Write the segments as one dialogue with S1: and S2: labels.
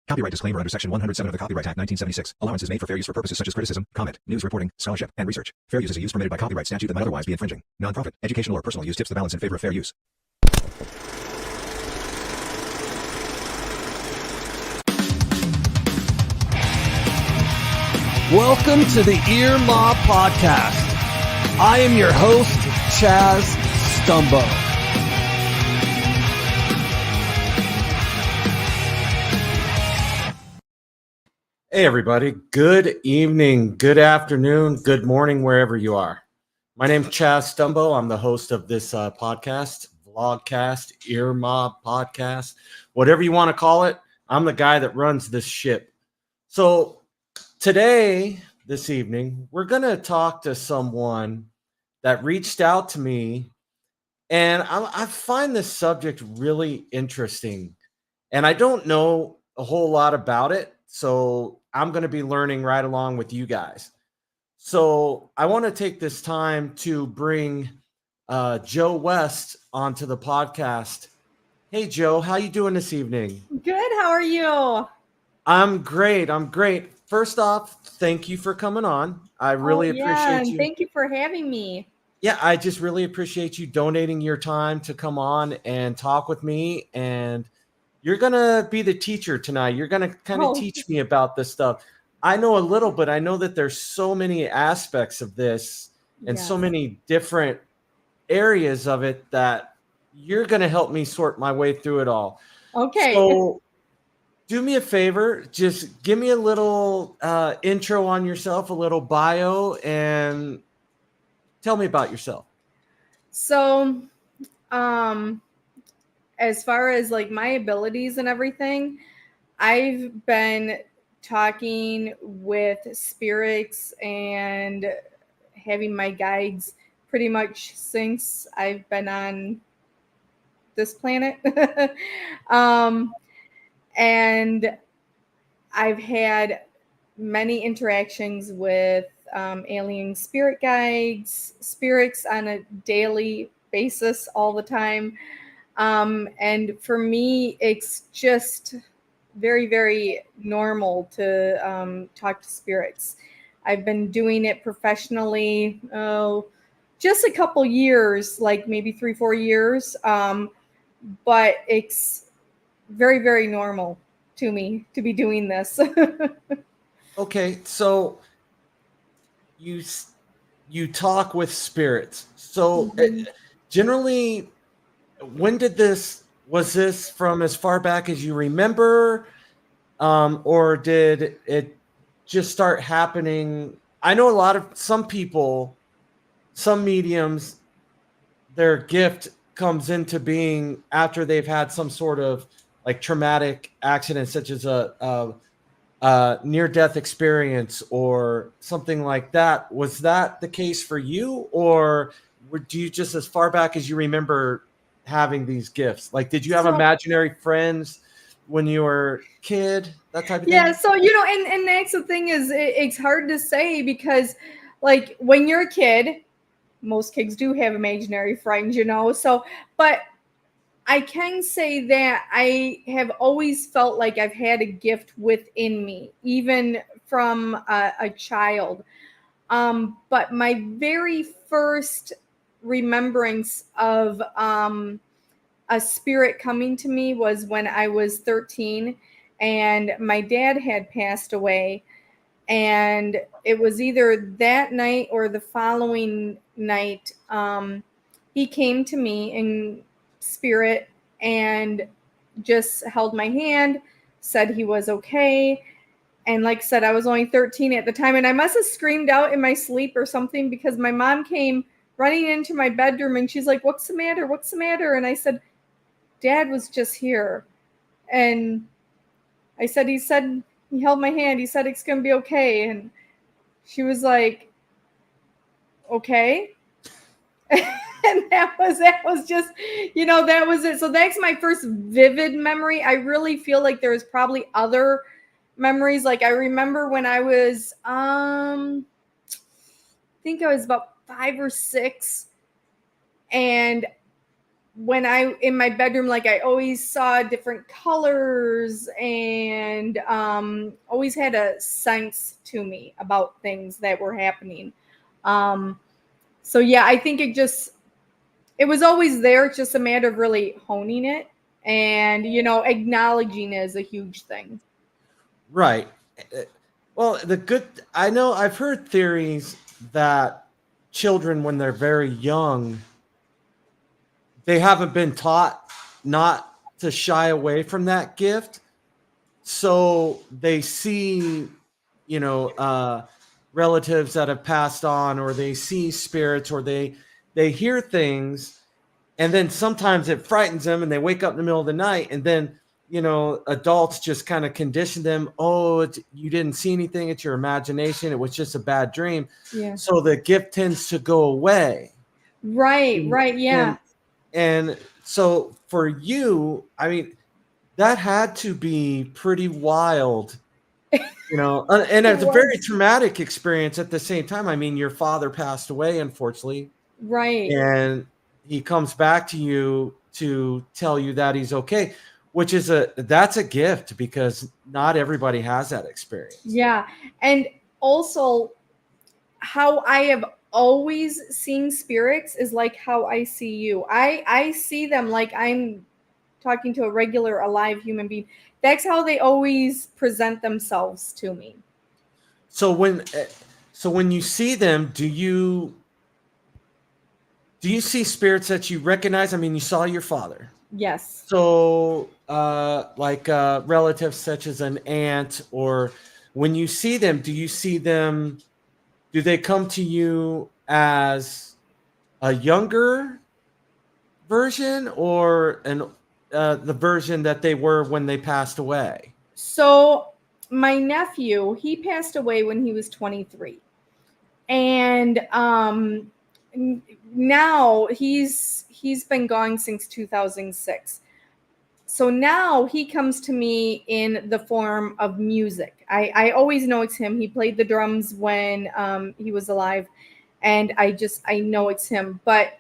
S1: Copyright disclaimer under Section 107 of the Copyright Act 1976. Allowance is made for fair use for purposes such as criticism, comment, news reporting, scholarship, and research. Fair use is a use permitted by copyright statute that might otherwise be infringing. Non-profit, educational, or personal use tips the balance in favor of fair use.
S2: Welcome to the Ear Mob Podcast. I am your host, Chaz Stumbo. Hey everybody, good evening, good afternoon, good morning, wherever you are. My name's Chaz Stumbo. I'm the host of this podcast, vlogcast, Ear Mob Podcast, whatever you want to call it. I'm the guy that runs this ship. So today, this evening, we're going to talk to someone that reached out to me, and I find this subject really interesting, and I don't know a whole lot about it, so I'm going to be learning right along with you guys. So I want to take this time to bring Joe West onto the podcast. Hey, Joe, how you doing this evening?
S3: Good. How are you?
S2: I'm great. First off, thank you for coming on. I really appreciate you.
S3: Thank you for having me.
S2: Yeah, I just really appreciate you donating your time to come on and talk with me. And you're going to be the teacher tonight. You're going to kind of teach me about this stuff. I know a little, but I know that there's so many aspects of this and so many different areas of it that you're going to help me sort my way through it all.
S3: Okay.
S2: So do me a favor. Just give me a little intro on yourself, a little bio, and tell me about yourself.
S3: So, as far as like my abilities and everything, I've been talking with spirits and having my guides pretty much since I've been on this planet. And I've had many interactions with alien spirit guides, spirits on a daily basis all the time. And for me, it's just very, very normal to talk to spirits. I've been doing it professionally, just a couple years, like maybe 3-4 years. But it's very, very normal to me to be doing this.
S2: Okay, so you talk with spirits. So generally, when did was this from as far back as you remember? Or did it just start happening? I know some people, some mediums, their gift comes into being after they've had some sort of like traumatic accident, such as a near-death experience or something like that. Was that the case for you, or do you just as far back as you remember having these gifts? Like, did you have imaginary friends when you were a kid, that type of thing?
S3: Yeah, so and that's the thing is it's hard to say because like when you're a kid, most kids do have imaginary friends, so but I can say that I have always felt like I've had a gift within me, even from a child. But my very first remembrance of a spirit coming to me was when I was 13 and my dad had passed away. And it was either that night or the following night. He came to me in spirit and just held my hand, said he was okay. And like I said, I was only 13 at the time, and I must have screamed out in my sleep or something because my mom came running into my bedroom and she's like, "What's the matter? What's the matter?" And I said, "Dad was just here." And I said, he held my hand. He said, "It's going to be okay." And she was like, "Okay." And that was just, that was it. So that's my first vivid memory. I really feel like there was probably other memories. Like I remember when I was, I think I was about 5 or 6, and when I in my bedroom, like I always saw different colors and always had a sense to me about things that were happening. So yeah, I think it was always there. It's just a matter of really honing it, and acknowledging it is a huge thing.
S2: Right. Well, I know I've heard theories that children, when they're very young, they haven't been taught not to shy away from that gift. So they see, relatives that have passed on, or they see spirits, or they hear things, and then sometimes it frightens them, and they wake up in the middle of the night, and then adults just kind of condition them. Oh, you didn't see anything. It's your imagination. It was just a bad dream.
S3: Yeah.
S2: So the gift tends to go away.
S3: Right. Yeah.
S2: And so for you, I mean, that had to be pretty wild, and it's a very traumatic experience at the same time. I mean, your father passed away, unfortunately.
S3: Right.
S2: And he comes back to you to tell you that he's okay, which is that's a gift, because not everybody has that experience.
S3: Yeah. And also, how I have always seen spirits is like how I see you. I see them like I'm talking to a regular alive human being. That's how they always present themselves to me.
S2: So when you see them, do you see spirits that you recognize? I mean, you saw your father.
S3: Yes.
S2: So like relatives such as an aunt, or when you see them, do they come to you as a younger version, or the version that they were when they passed away?
S3: So my nephew, he passed away when he was 23. And now he's been gone since 2006. So now he comes to me in the form of music. I always know it's him. He played the drums when he was alive, and I know it's him. But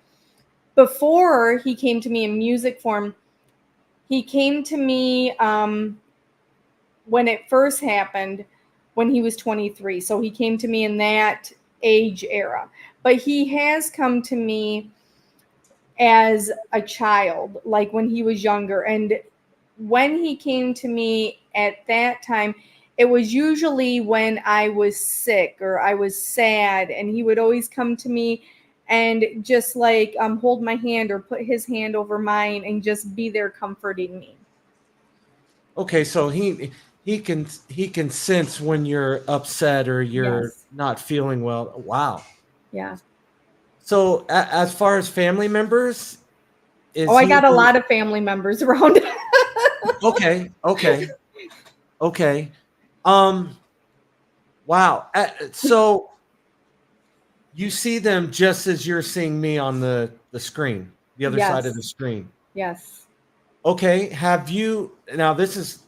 S3: before he came to me in music form, he came to me when it first happened, when he was 23. So he came to me in that age era. But he has come to me as a child, like when he was younger. And when he came to me at that time, it was usually when I was sick or I was sad, and he would always come to me and just like hold my hand or put his hand over mine and just be there comforting me.
S2: Okay, so he can sense when you're upset or you're not feeling well. Wow.
S3: Yeah.
S2: So as far as family members,
S3: I got a lot of family members around.
S2: Okay. Wow. So you see them just as you're seeing me on the screen, the other side of the screen.
S3: Yes.
S2: Okay. Have you, now this is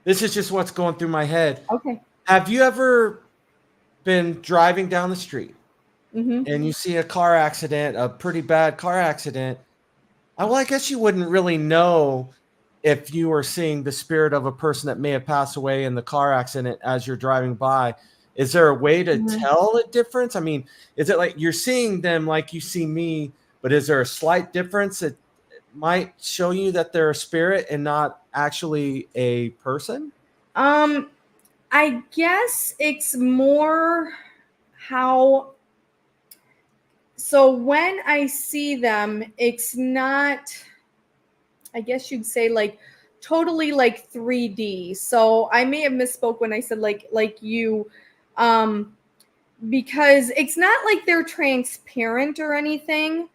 S2: just what's going through my head.
S3: Okay.
S2: Have you ever been driving down the street
S3: and
S2: you see a car accident, a pretty bad car accident? Well, I guess you wouldn't really know if you were seeing the spirit of a person that may have passed away in the car accident as you're driving by. Is there a way to tell a difference? I mean, is it like you're seeing them like you see me, but is there a slight difference that might show you that they're a spirit and not actually a person?
S3: I guess it's more how. So when I see them, it's not, I guess you'd say like totally like 3D. So I may have misspoke when I said like you, because it's not like they're transparent or anything,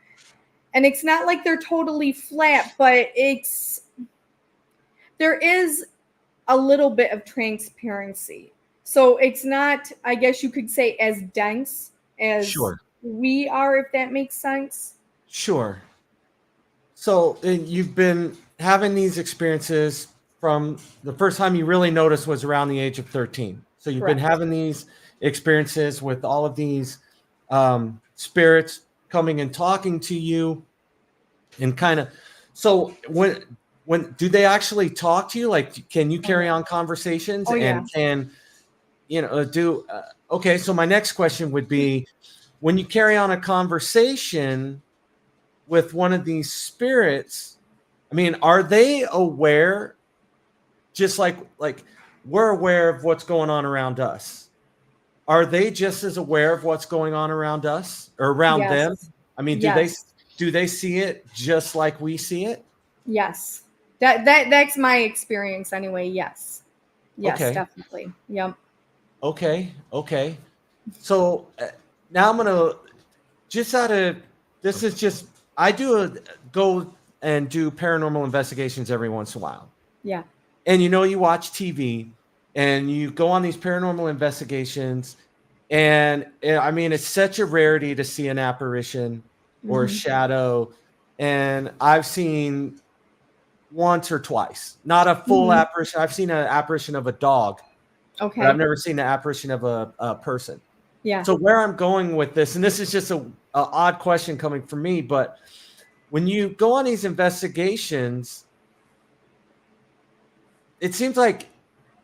S3: and it's not like they're totally flat, but there is a little bit of transparency. So it's not, I guess you could say, as dense as we are, if that makes sense.
S2: Sure. So you've been having these experiences from the first time you really noticed was around the age of 13. So you've been having these experiences with all of these spirits coming and talking to you. and kind of, so when do they actually talk to you? Like, can you carry on conversations
S3: Oh, yeah.
S2: and can, okay. So my next question would be, when you carry on a conversation with one of these spirits, I mean, are they aware, just like we're aware of what's going on around us? Are they just as aware of what's going on around us or around them?
S3: Yes.
S2: I mean,
S3: Yes.
S2: do they see it just like we see it?
S3: Yes. That's my experience anyway. Yes. Yes,
S2: Okay.
S3: definitely. Yep.
S2: Okay. So now I'm gonna just out of this is just I go and do paranormal investigations every once in a while.
S3: Yeah.
S2: And you watch TV and you go on these paranormal investigations, and I mean, it's such a rarity to see an apparition or a
S3: Mhm.
S2: shadow. And I've seen once or twice, not a full
S3: Mhm.
S2: apparition. I've seen an apparition of a dog, but I've
S3: Okay.
S2: never seen an apparition of a person.
S3: Yeah.
S2: So where I'm going with this, and this is just a odd question coming from me, but when you go on these investigations, it seems like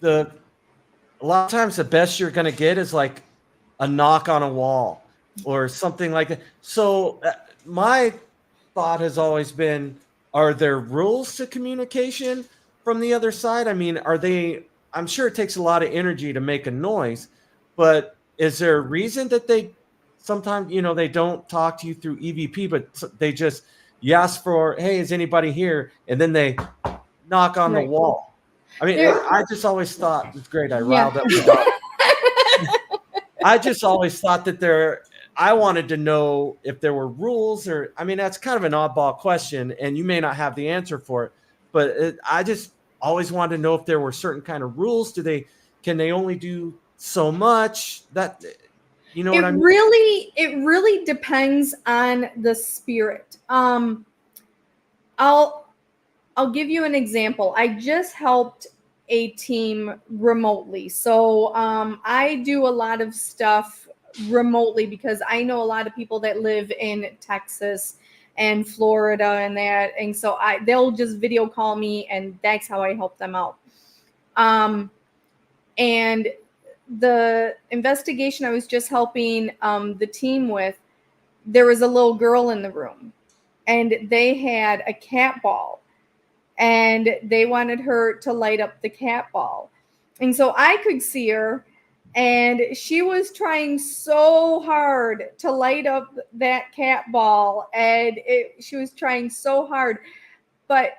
S2: a lot of times the best you're going to get is like a knock on a wall or something like that. So my thought has always been, are there rules to communication from the other side? I mean, I'm sure it takes a lot of energy to make a noise, but is there a reason that they sometimes, they don't talk to you through EVP, but they just, you ask for, hey, is anybody here? And then they knock on the
S3: Right.
S2: wall. I mean,
S3: There-
S2: I just always thought it's great. I
S3: Yeah.
S2: riled up. I just always thought that I wanted to know if there were rules, or, I mean, that's kind of an oddball question and you may not have the answer for it, but I just always wanted to know if there were certain kind of rules. Can they only do so much that, what I mean?
S3: It really depends on the spirit. I'll give you an example. I just helped a team remotely. So I do a lot of stuff remotely because I know a lot of people that live in Texas and Florida and that. And so they'll just video call me, and that's how I help them out. And the investigation I was just helping the team with, there was a little girl in the room, and they had a cat ball, and they wanted her to light up the cat ball. And so I could see her, and she was trying so hard to light up that cat ball, and she was trying so hard, but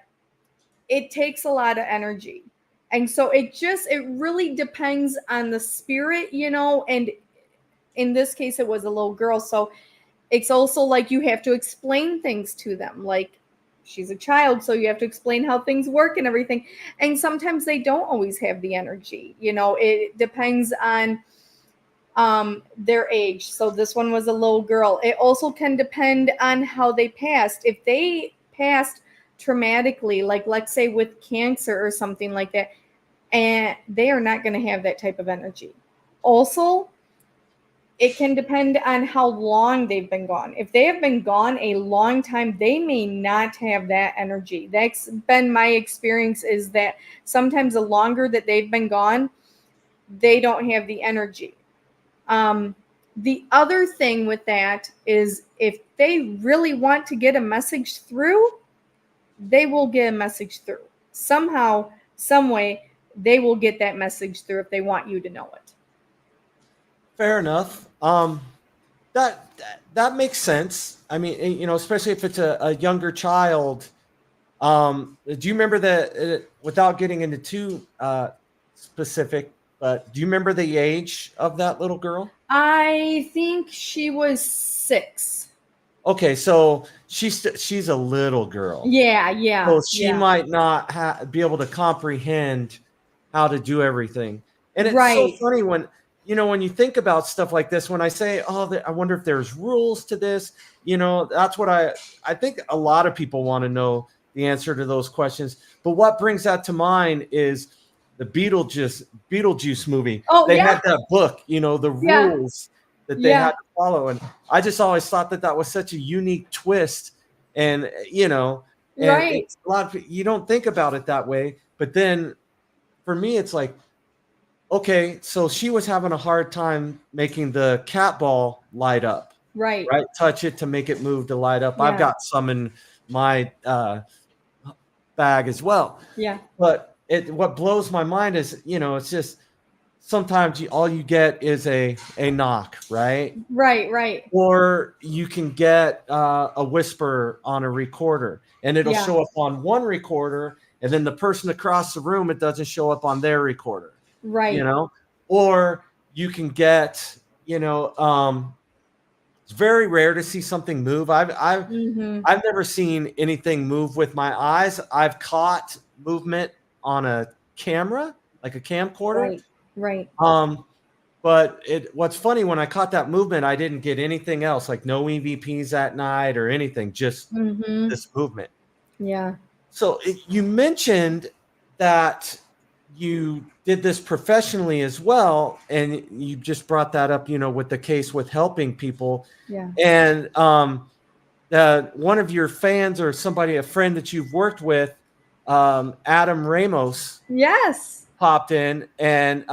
S3: it takes a lot of energy. And so it really depends on the spirit, and in this case it was a little girl. So it's also like you have to explain things to them. Like, she's a child, so you have to explain how things work and everything. And sometimes they don't always have the energy. It depends on their age. So this one was a little girl. It also can depend on how they passed. If they passed traumatically, like let's say with cancer or something like that, and they are not going to have that type of energy. Also, it can depend on how long they've been gone. If they have been gone a long time, they may not have that energy. That's been my experience, is that sometimes the longer that they've been gone, they don't have the energy. The other thing with that is, if they really want to get a message through, they will get a message through. Somehow, some way, they will get that message through if they want you to know it.
S2: Fair enough. That makes sense. I mean, especially if it's a younger child. Do you remember without getting into too specific, but do you remember the age of that little girl?
S3: I think she was 6.
S2: Okay, so she's a little girl.
S3: Yeah.
S2: So she might not be able to comprehend how to do everything. And it's so funny when you think about stuff like this, when I say, oh, I wonder if there's rules to this, that's what I think a lot of people want to know the answer to those questions. But what brings that to mind is the Beetlejuice movie.
S3: Oh,
S2: they
S3: yeah.
S2: had that book, the rules that they had to follow. And I just always thought that was such a unique twist And and
S3: Right.
S2: it's a lot of, you don't think about it that way. But then for me, it's like, okay, so she was having a hard time making the cat ball light up,
S3: Right.
S2: right? Touch it to make it move to light up. I've
S3: Yeah.
S2: got some in my bag as well.
S3: Yeah.
S2: But what blows my mind is, it's just sometimes all you get is a knock, right?
S3: Right. Right.
S2: Or you can get a whisper on a recorder, and it'll
S3: Yeah.
S2: show up on one recorder, and then the person across the room, it doesn't show up on their recorder,
S3: Right.
S2: Or you can get, it's very rare to see something move.
S3: Mm-hmm.
S2: I've never seen anything move with my eyes. I've caught movement on a camera, like a camcorder.
S3: Right.
S2: But what's funny, when I caught that movement, I didn't get anything else, like no EVPs that night or anything, just
S3: Mm-hmm.
S2: this movement.
S3: Yeah.
S2: So you mentioned that you did this professionally as well, and you just brought that up, with the case with helping people.
S3: Yeah.
S2: And one of your fans or a friend that you've worked with, Adam Ramos,
S3: Yes.
S2: popped in, and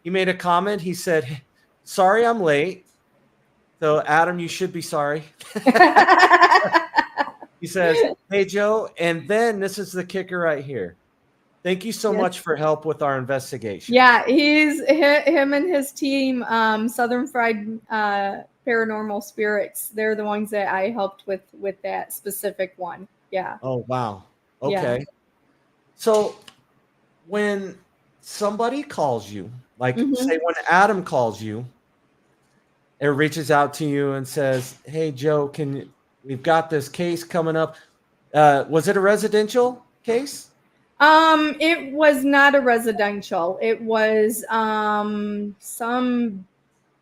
S2: he made a comment. He said, "Hey, sorry I'm late." So Adam, you should be sorry. He says, "Hey Joe," and then this is the kicker right here. "Thank you so
S3: Yes.
S2: much for help with our investigation."
S3: Yeah, him and his team, Southern Fried Paranormal Spirits. They're the ones that I helped with that specific one. Yeah.
S2: Oh, wow.
S3: Yeah.
S2: Okay. So when somebody calls you, like
S3: Mhm.
S2: say when Adam calls you and reaches out to you and says, "Hey Joe, we've got this case coming up." Was it a residential case?
S3: It was not a residential. It was some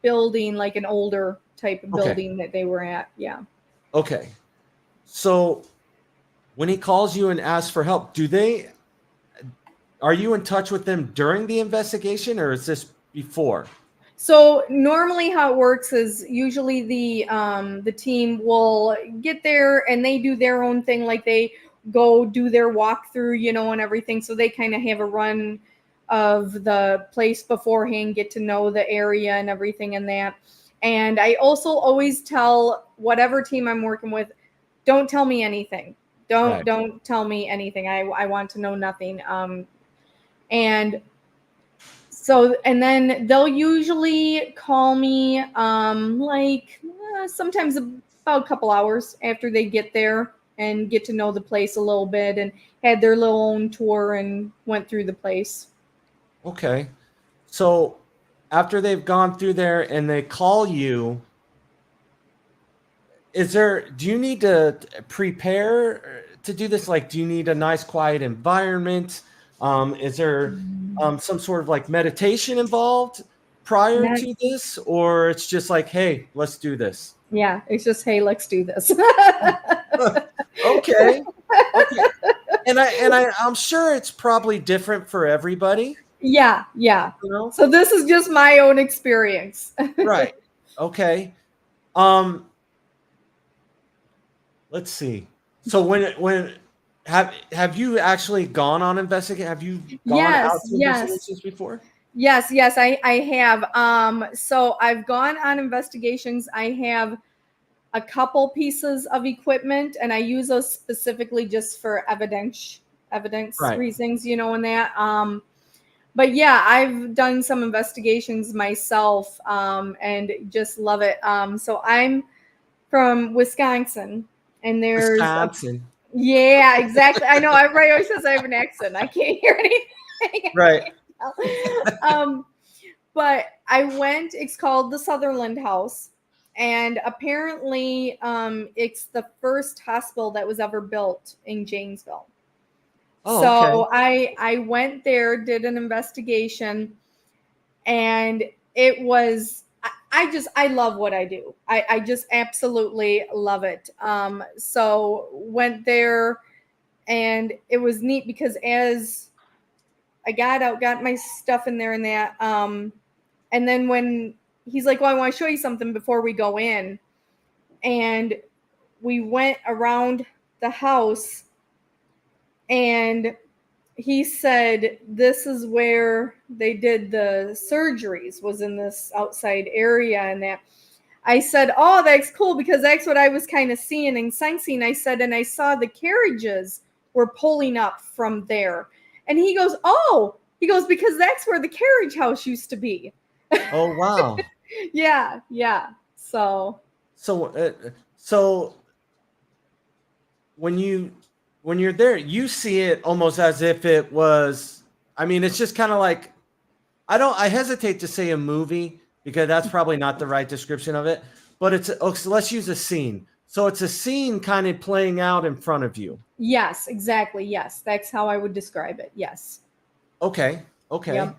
S3: building, like an older type of
S2: Okay.
S3: building that they were at. Yeah.
S2: Okay. So when he calls you and asks for help, are you in touch with them during the investigation, or is this before?
S3: So normally how it works is usually the team will get there and they do their own thing, like they go do their walkthrough, and everything. So they kind of have a run of the place beforehand, get to know the area and everything and that. And I also always tell whatever team I'm working with, don't tell me anything.
S2: Right.
S3: Don't tell me anything. I want to know nothing. And so, and then they'll usually call me sometimes about a couple hours after they get there and get to know the place a little bit and had their little own tour and went through the place.
S2: Okay. So after they've gone through there and they call you, do you need to prepare to do this? Like, do you need a nice quiet environment? Is there some sort of like meditation involved prior to this, or it's just like, hey, let's do this?
S3: Yeah, it's just, hey, let's do this.
S2: Okay. And I'm sure it's probably different for everybody.
S3: Yeah. So this is just my own experience.
S2: Right. Okay. Let's see. So when have you actually gone on investigation? Have you gone out to investigations before?
S3: Yes, I have. So I've gone on investigations. I have a couple pieces of equipment, and I use those specifically just for evidence reasons, and that. But yeah, I've done some investigations myself, and just love it. So I'm from Wisconsin, and there's
S2: Wisconsin.
S3: Yeah, exactly. I know everybody always says I have an accent. I can't hear anything.
S2: Right.
S3: But it's called the Sutherland House. And apparently it's the first hospital that was ever built in Janesville.
S2: Oh,
S3: so
S2: okay.
S3: I went there, did an investigation, and it was I love what I do. I just absolutely love it. So went there, and it was neat because as I got my stuff in there and that, and then when he's like, well, I want to show you something before we go in. And we went around the house, and he said this is where they did the surgeries, was in this outside area. And that I said, oh, that's cool, because that's what I was kind of seeing and sensing. I said, and I saw the carriages were pulling up from there. And he goes, oh, he goes, because that's where the carriage house used to be.
S2: Oh, wow.
S3: Yeah. So
S2: So when you're there, you see it almost as if it was, I mean, it's just kind of like, I hesitate to say a movie because that's probably not the right description of it, but so let's use a scene. So it's a scene kind of playing out in front of you.
S3: yes, exactly. Yes. That's how I would describe it. Yes.
S2: Okay.
S3: Yep.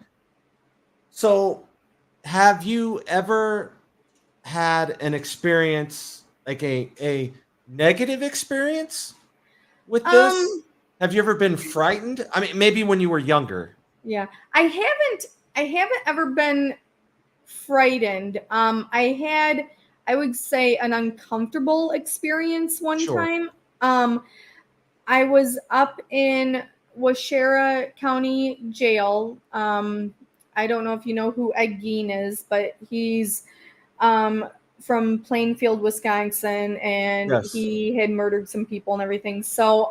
S2: So have you ever had an experience, like a negative experience with this? Have you ever been frightened? I mean, maybe when you were younger.
S3: Yeah. I haven't ever been frightened. I would say, an uncomfortable experience one
S2: Sure.
S3: time. I was up in Waushara County Jail. I don't know if you know who Ed Gein is, but he's from Plainfield, Wisconsin, and
S2: Yes.
S3: he had murdered some people and everything. So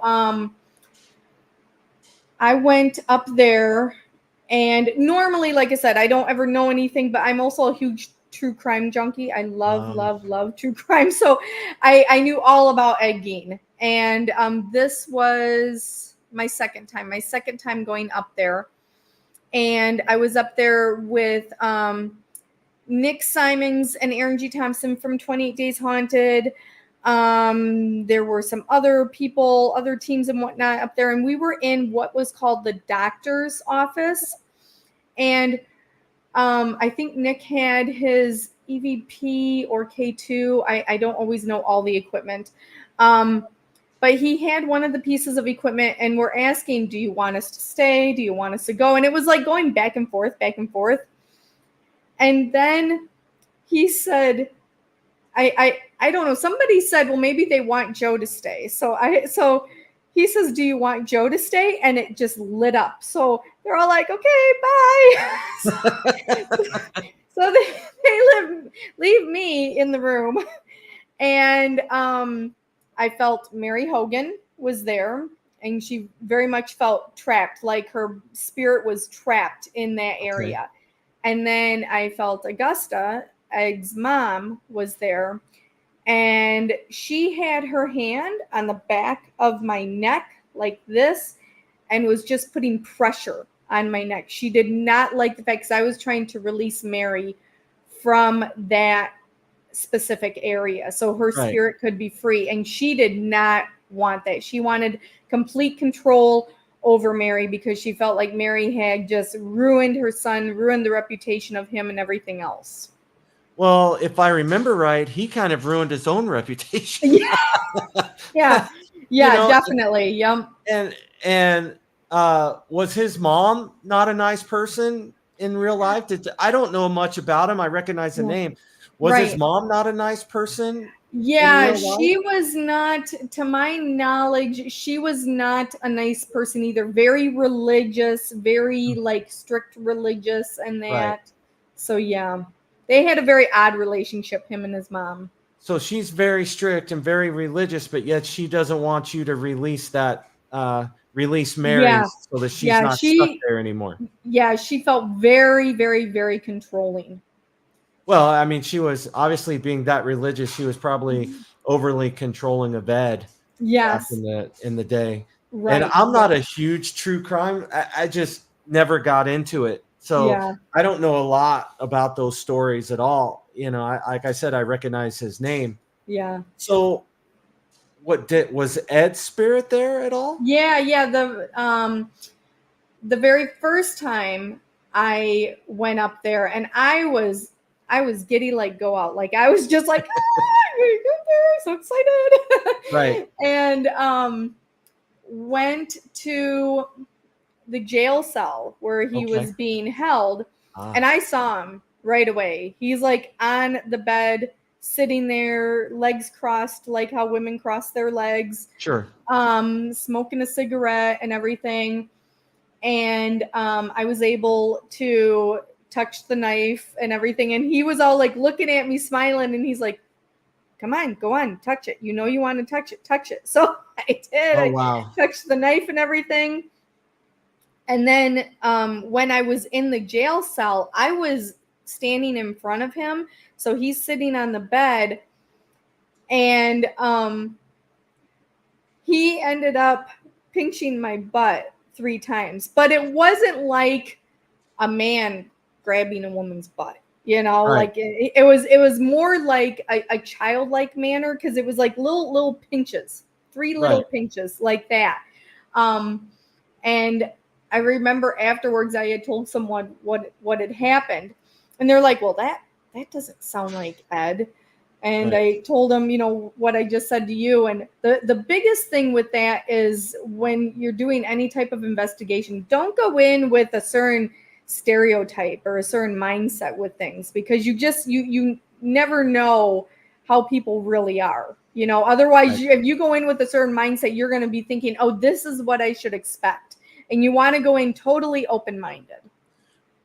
S3: I went up there, and normally, like I said, I don't ever know anything, but I'm also a huge true crime junkie. I love true crime. So I knew all about Ed Gein. And this was my second time going up there. And I was up there with Nick Simons and Aaron G. Thompson from 28 Days Haunted. There were some other people, other teams and whatnot up there. And we were in what was called the doctor's office. And I think Nick had his EVP or K2. I don't always know all the equipment. But he had one of the pieces of equipment, and we're asking, do you want us to stay? Do you want us to go? And it was like going back and forth. And then he said, I don't know. Somebody said, well, maybe they want Joe to stay. So he says, do you want Joe to stay? And it just lit up. So they're all like, okay, bye. So they leave me in the room. And I felt Mary Hogan was there, and she very much felt trapped, like her spirit was trapped in that area. Okay. And then I felt Augusta, Egg's mom, was there, and she had her hand on the back of my neck like this and was just putting pressure on my neck. She did not like the fact, because I was trying to release Mary from that specific area so her spirit could be free, and she did not want that. She wanted complete control over Mary because she felt like Mary had just ruined her son, ruined the reputation of him and everything else.
S2: Well, if I remember right, he kind of ruined his own reputation.
S3: Yeah, definitely. Yep.
S2: And was his mom not a nice person in real life? I don't know much about him. I recognize the name. Was his mom not a nice person?
S3: Yeah, she was not, to my knowledge, she was not a nice person either. Very religious, very like strict religious and that. Right. So yeah, they had a very odd relationship, him and his mom.
S2: So she's very strict and very religious, but yet she doesn't want you to release Mary so that she's not stuck there anymore.
S3: Yeah, she felt very, very, very controlling.
S2: Well, I mean, she was obviously, being that religious, she was probably overly controlling of Ed.
S3: Yes.
S2: Back in the day. Right. And I'm not a huge true crime. I just never got into it. So I don't know a lot about those stories at all. You know, like I said, I recognize his name.
S3: Yeah.
S2: So was Ed's spirit there at all?
S3: Yeah. The very first time I went up there, and I was giddy like go out. Like I was just like, I'm gonna go there, so excited.
S2: Right.
S3: And went to the jail cell where he was being held. And I saw him right away. He's like on the bed, sitting there, legs crossed, like how women cross their legs,
S2: Sure.
S3: smoking a cigarette and everything. And I was able to touch the knife and everything. And he was all like looking at me, smiling, and he's like, come on, go on, touch it. You know you want to touch it, touch it. So I did.
S2: Oh,
S3: I
S2: wow.
S3: touched the knife and everything. And then when I was in the jail cell, I was standing in front of him. So he's sitting on the bed, and he ended up pinching my butt 3 times. But it wasn't like a man grabbing a woman's butt. You know,
S2: Right.
S3: like it was more like a childlike manner, because it was like little pinches, 3 little
S2: Right.
S3: pinches like that. And I remember afterwards I had told someone what had happened, and they're like, "Well, that doesn't sound like Ed." And
S2: Right.
S3: I told them, you know, what I just said to you. And the biggest thing with that is when you're doing any type of investigation, don't go in with a certain stereotype or a certain mindset with things, because you never know how people really are. You know, otherwise,
S2: Right.
S3: if you go in with a certain mindset, you're going to be thinking, oh, this is what I should expect. And you want to go in totally open-minded.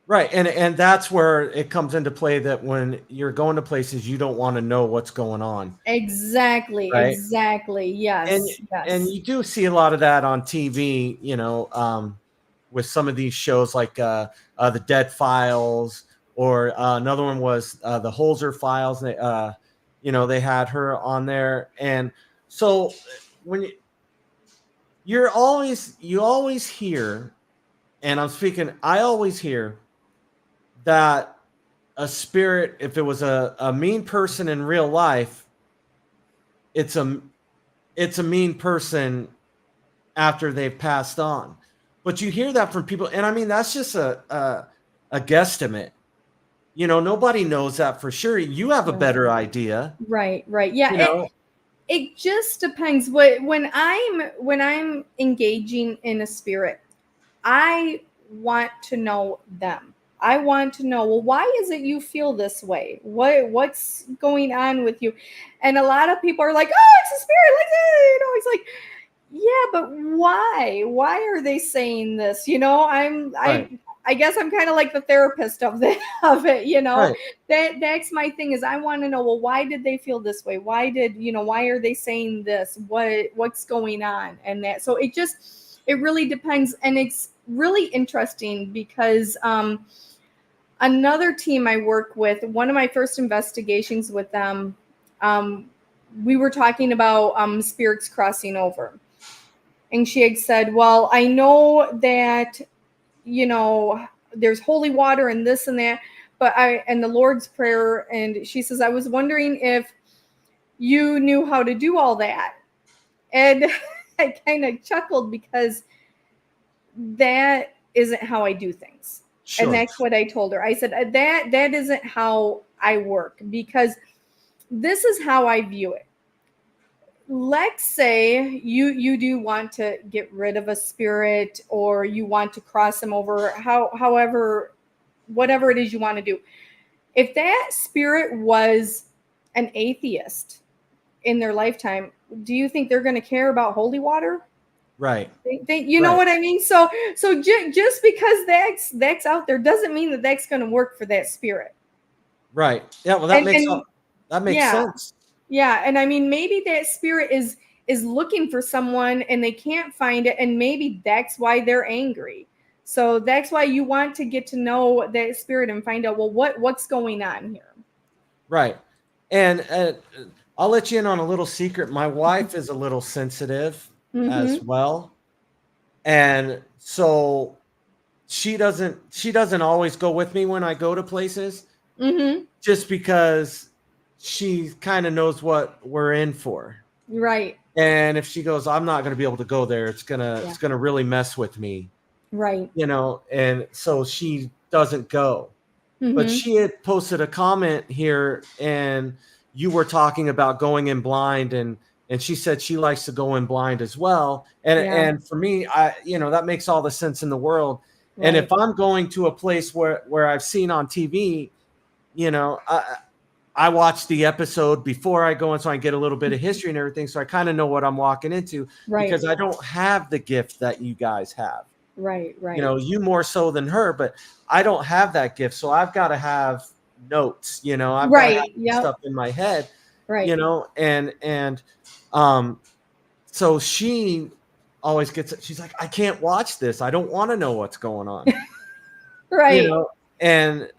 S2: Right. And that's where it comes into play, that when you're going to places, you don't want to know what's going on.
S3: Exactly.
S2: Right.
S3: Exactly. Yes.
S2: And
S3: yes.
S2: you do see a lot of that on TV, you know, with some of these shows like the Dead Files, or another one was the Holzer Files. They, you know, they had her on there. And so when you always hear, and I always hear that a spirit, if it was a mean person in real life, it's a mean person after they've passed on. But you hear that from people, and I mean, that's just a guesstimate. You know, nobody knows that for sure. You have a better idea.
S3: Right. Yeah.
S2: You know,
S3: it just depends. When I'm engaging in a spirit, I want to know them. I want to know, well, why is it you feel this way? What's going on with you? And a lot of people are like, oh, it's a spirit, like, you know, it's like, yeah, but why? Why are they saying this? You know,
S2: Right.
S3: I guess I'm kind of like the therapist of it, you know.
S2: Right.
S3: That's my thing, is I want to know, well, why did they feel this way? Why are they saying this? What's going on? And that, so it really depends. And it's really interesting because another team I work with, one of my first investigations with them, we were talking about spirits crossing over. And she had said, well, I know that, you know, there's holy water and this and that, and the Lord's Prayer. And she says, I was wondering if you knew how to do all that. And I kind of chuckled, because that isn't how I do things.
S2: Sure.
S3: And that's what I told her. I said, that isn't how I work, because this is how I view it. Let's say you do want to get rid of a spirit, or you want to cross them over, however, whatever it is you want to do. If that spirit was an atheist in their lifetime, do you think they're going to care about holy water?
S2: Right.
S3: You know what I mean? So just because that's out there doesn't mean that that's going to work for that spirit.
S2: Right. Yeah. Well, that makes sense.
S3: Yeah, and I mean, maybe that spirit is looking for someone and they can't find it, and maybe that's why they're angry. So that's why you want to get to know that spirit and find out, well, what's going on here.
S2: Right. And I'll let you in on a little secret. My wife is a little sensitive as well. And so she doesn't always go with me when I go to places, just because she kind of knows what we're in for.
S3: Right.
S2: And if she goes, I'm not going to be able to go there, it's going to really mess with me.
S3: Right.
S2: You know, and so she doesn't go. But she had posted a comment here, and you were talking about going in blind, and she said she likes to go in blind as well. And for me, that makes all the sense in the world. Right. And if I'm going to a place where I've seen on TV, you know, I watch the episode before I go in so I get a little bit of history and everything. So I kind of know what I'm walking into
S3: Right.
S2: because I don't have the gift that you guys have.
S3: Right. Right.
S2: You know, you more so than her, but I don't have that gift. So I've got to have notes, you know, I've got to have
S3: Right. Yep.
S2: stuff in my head,
S3: Right.
S2: you know, and so she always gets, she's like, I can't watch this. I don't want to know what's going on.
S3: Right.
S2: You know, and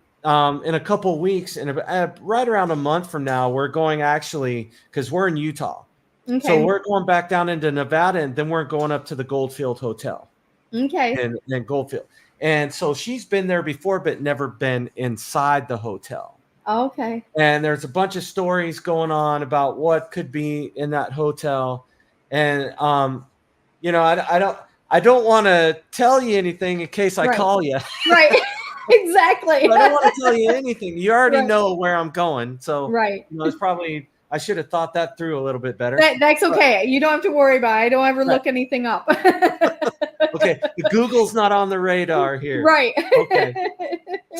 S2: in a couple of weeks, and right around a month from now, we're going actually, because we're in Utah.
S3: Okay.
S2: So we're going back down into Nevada, and then we're going up to the Goldfield Hotel.
S3: Okay.
S2: And Goldfield. And so she's been there before, but never been inside the hotel.
S3: Okay.
S2: And there's a bunch of stories going on about what could be in that hotel. And you know, I don't want to tell you anything in case I
S3: Right.
S2: call you.
S3: Right. Exactly.
S2: I don't want to tell you anything. You already
S3: Right.
S2: know where I'm going. So
S3: Right.
S2: you know, it's probably, I should have thought that through a little bit better.
S3: That's okay. You don't have to worry about it. I don't ever
S2: Right.
S3: look anything up.
S2: Okay. The Google's not on the radar here.
S3: Right.
S2: Okay.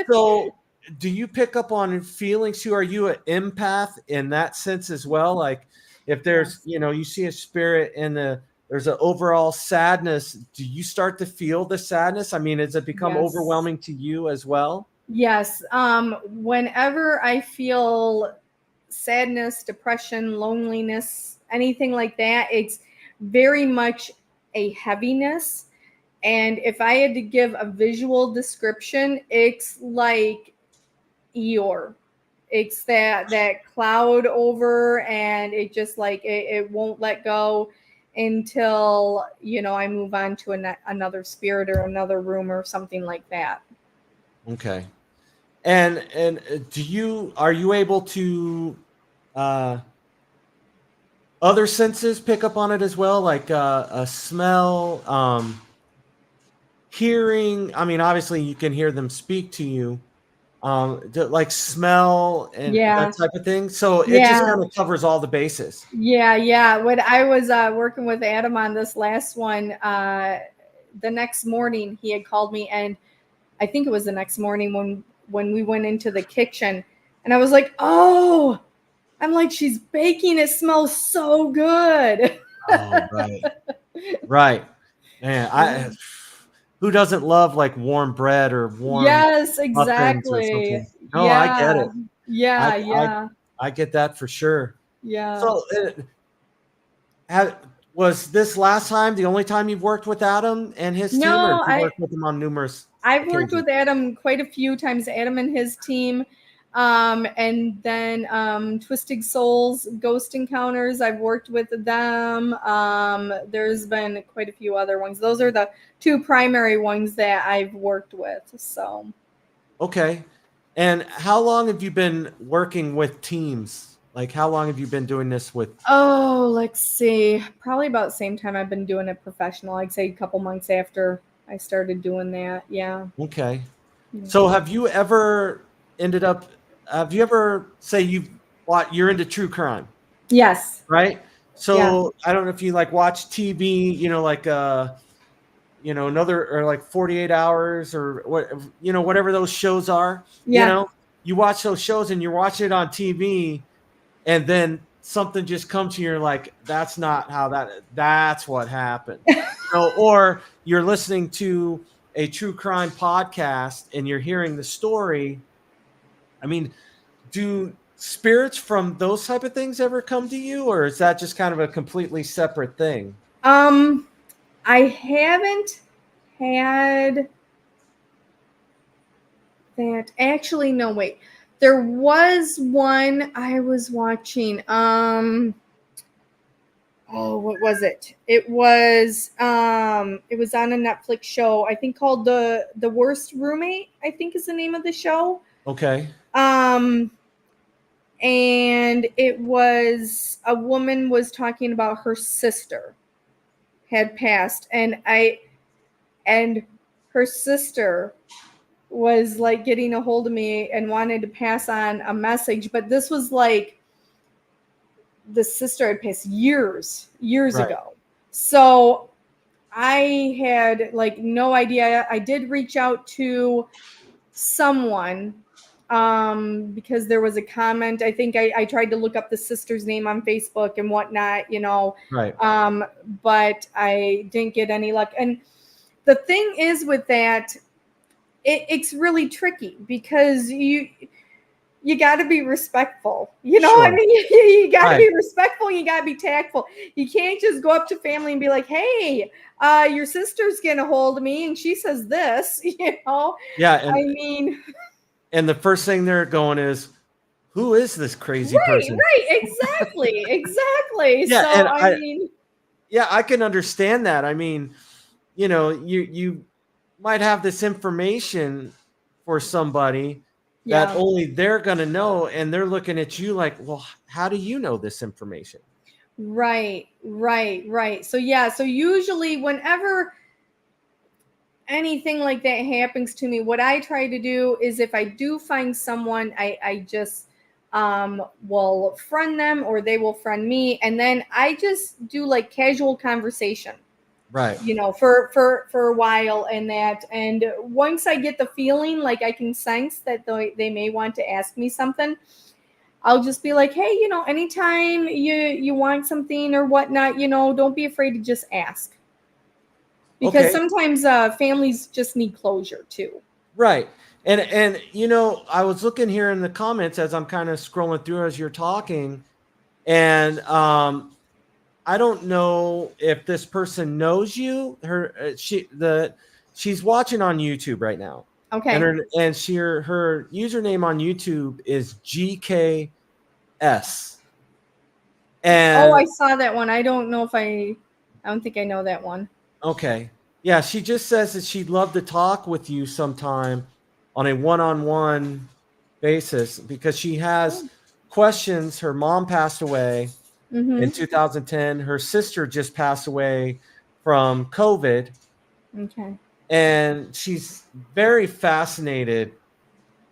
S2: So do you pick up on feelings too? Are you an empath in that sense as well? Like if there's,
S3: Yes.
S2: you know, you see a spirit and there's an overall sadness, do you start to feel the sadness? I mean, has it become
S3: Yes.
S2: overwhelming to you as well?
S3: Yes. Whenever I feel sadness, depression, loneliness, anything like that, it's very much a heaviness. And if I had to give a visual description, it's like Eeyore. It's that cloud over, and it just like it won't let go until, you know, I move on to another spirit or another room or something like that.
S2: Okay. And are you able to other senses pick up on it as well, like a smell, hearing? I mean, obviously you can hear them speak to you, like smell and
S3: Yeah.
S2: that type of thing. So it
S3: Yeah.
S2: just kind of covers all the bases.
S3: Yeah. When I was working with Adam on this last one, the next morning he had called me, and I think it was the next morning when we went into the kitchen, and I was like, oh, I'm like, she's baking. It smells so good.
S2: Oh, right. Right. Man, who doesn't love like warm bread or warm
S3: Yes,
S2: muffins or
S3: exactly.
S2: something? No, I get it.
S3: Yeah.
S2: I get that for sure.
S3: Yeah.
S2: So was this last time the only time you've worked with Adam and his team, or
S3: No,
S2: have you worked with him on numerous
S3: I've worked
S2: occasions?
S3: with Adam quite a few times, Adam and his team. And then Twisted Souls Ghost Encounters, I've worked with them. There's been quite a few other ones. Those are the two primary ones that I've worked with. So
S2: Okay. And how long have you been working with teams? Like how long have you been doing this with?
S3: oh, let's see. Probably about the same time I've been doing it professional. I'd say a couple months after I started doing that. Yeah.
S2: Okay.
S3: Yeah.
S2: So have you ever say you're into true crime,
S3: Yes.
S2: right? So
S3: Yeah.
S2: I don't know if you like watch TV, you know, like you know, another, or like 48 hours or what, you know, whatever those shows are,
S3: Yeah.
S2: you know, you watch those shows and you're watching it on TV, and then something just comes to you, you're like, that's not how that's what happened. So, or you're listening to a true crime podcast and you're hearing the story. I mean, do spirits from those type of things ever come to you, or is that just kind of a completely separate thing?
S3: I haven't had that. Actually, no, wait. There was one I was watching. Oh, what was it? It was on a Netflix show, I think called The Worst Roommate, I think is the name of the show.
S2: Okay.
S3: And it was a woman was talking about her sister had passed, and her sister was like getting a hold of me and wanted to pass on a message, but this was like the sister had passed years
S2: Right.
S3: ago. So I had like no idea. I did reach out to someone because there was a comment. I think I tried to look up the sister's name on Facebook and whatnot,
S2: Right.
S3: but I didn't get any luck. And the thing is with that, it's really tricky because you got to be respectful. I
S2: Sure.
S3: mean, you got to
S2: Right.
S3: be respectful. You got to be tactful. You can't just go up to family and be like, hey, your sister's getting a hold of me and she says this,
S2: Yeah.
S3: I mean,
S2: And the first thing they're going is, who is this crazy person?
S3: right, exactly.
S2: Yeah,
S3: So
S2: and
S3: I mean,
S2: yeah, I can understand that. I mean, you might have this information for somebody that
S3: yeah,
S2: only they're going to know, and they're looking at you like, well, how do you know this information?
S3: right. So yeah, so usually whenever anything like that happens to me, what I try to do is if I do find someone, I just will friend them or they will friend me, and then I just do like casual conversation,
S2: Right.
S3: for a while, and once I get the feeling like I can sense that they may want to ask me something, I'll just be like, hey, anytime you want something or whatnot, don't be afraid to just ask. Because
S2: Okay.
S3: sometimes families just need closure too.
S2: Right. And I was looking here in the comments as I'm kind of scrolling through as you're talking, and I don't know if this person knows you. She's watching on YouTube right now.
S3: Okay.
S2: And her username on YouTube is GKS. And
S3: I saw that one. I don't know if I don't think I know that one.
S2: okay. Yeah, she just says that she'd love to talk with you sometime on a one-on-one basis because she has questions. Her mom passed away in 2010. Her sister just passed away from COVID.
S3: Okay.
S2: And she's very fascinated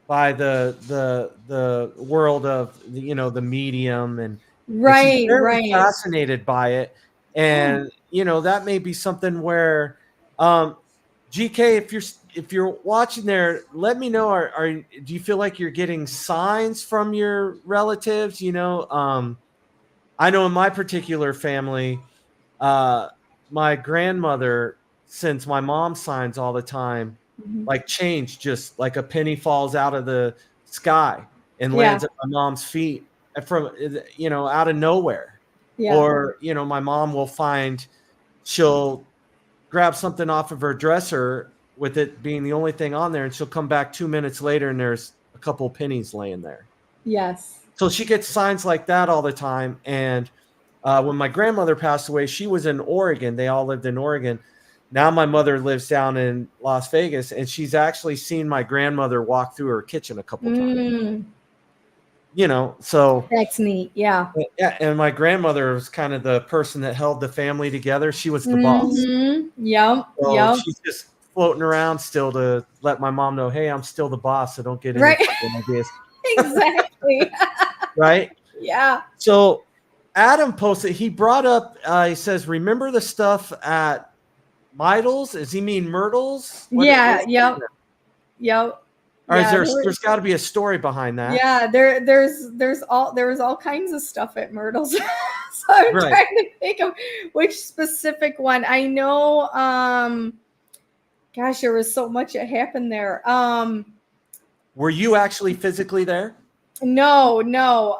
S2: by the world of the medium, and she's very fascinated by it. And that may be something where GK, if you're watching there, let me know. Do you feel like you're getting signs from your relatives? I know in my particular family, my grandmother, since my mom signs all the time, like change, just like a penny falls out of the sky and lands at my mom's feet from out of nowhere.
S3: Yeah.
S2: Or my mom will she'll grab something off of her dresser with it being the only thing on there, and she'll come back 2 minutes later and there's a couple pennies laying there.
S3: Yes.
S2: So she gets signs like that all the time. And when my grandmother passed away, she was in Oregon. They all lived in Oregon. Now my mother lives down in Las Vegas, and she's actually seen my grandmother walk through her kitchen a couple times. So
S3: that's neat. Yeah.
S2: Yeah, and my grandmother was kind of the person that held the family together. She was the boss.
S3: Yep.
S2: So she's just floating around still to let my mom know, hey, I'm still the boss, so don't get any ideas.
S3: Exactly.
S2: Right?
S3: Yeah.
S2: So Adam posted, he brought up, he says, remember the stuff at Myrtles? Does he mean Myrtles?
S3: Yep.
S2: Or there's got to be a story behind that.
S3: Yeah, there was all kinds of stuff at Myrtles. So I'm trying to think of which specific one. I know gosh, there was so much that happened there.
S2: Were you actually physically there?
S3: No.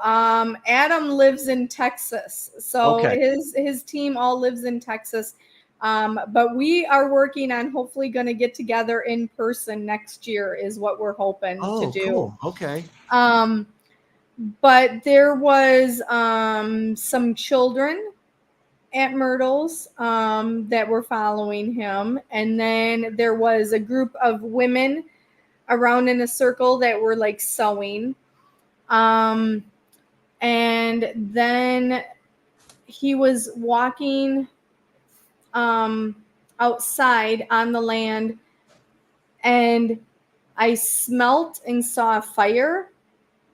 S3: Adam lives in Texas. So his team all lives in Texas. But we are working on hopefully going to get together in person next year is what we're hoping to do.
S2: Cool. Okay.
S3: But there was some children at Myrtles that were following him. And then there was a group of women around in a circle that were like sewing. And then he was walking outside on the land, and I smelt and saw a fire.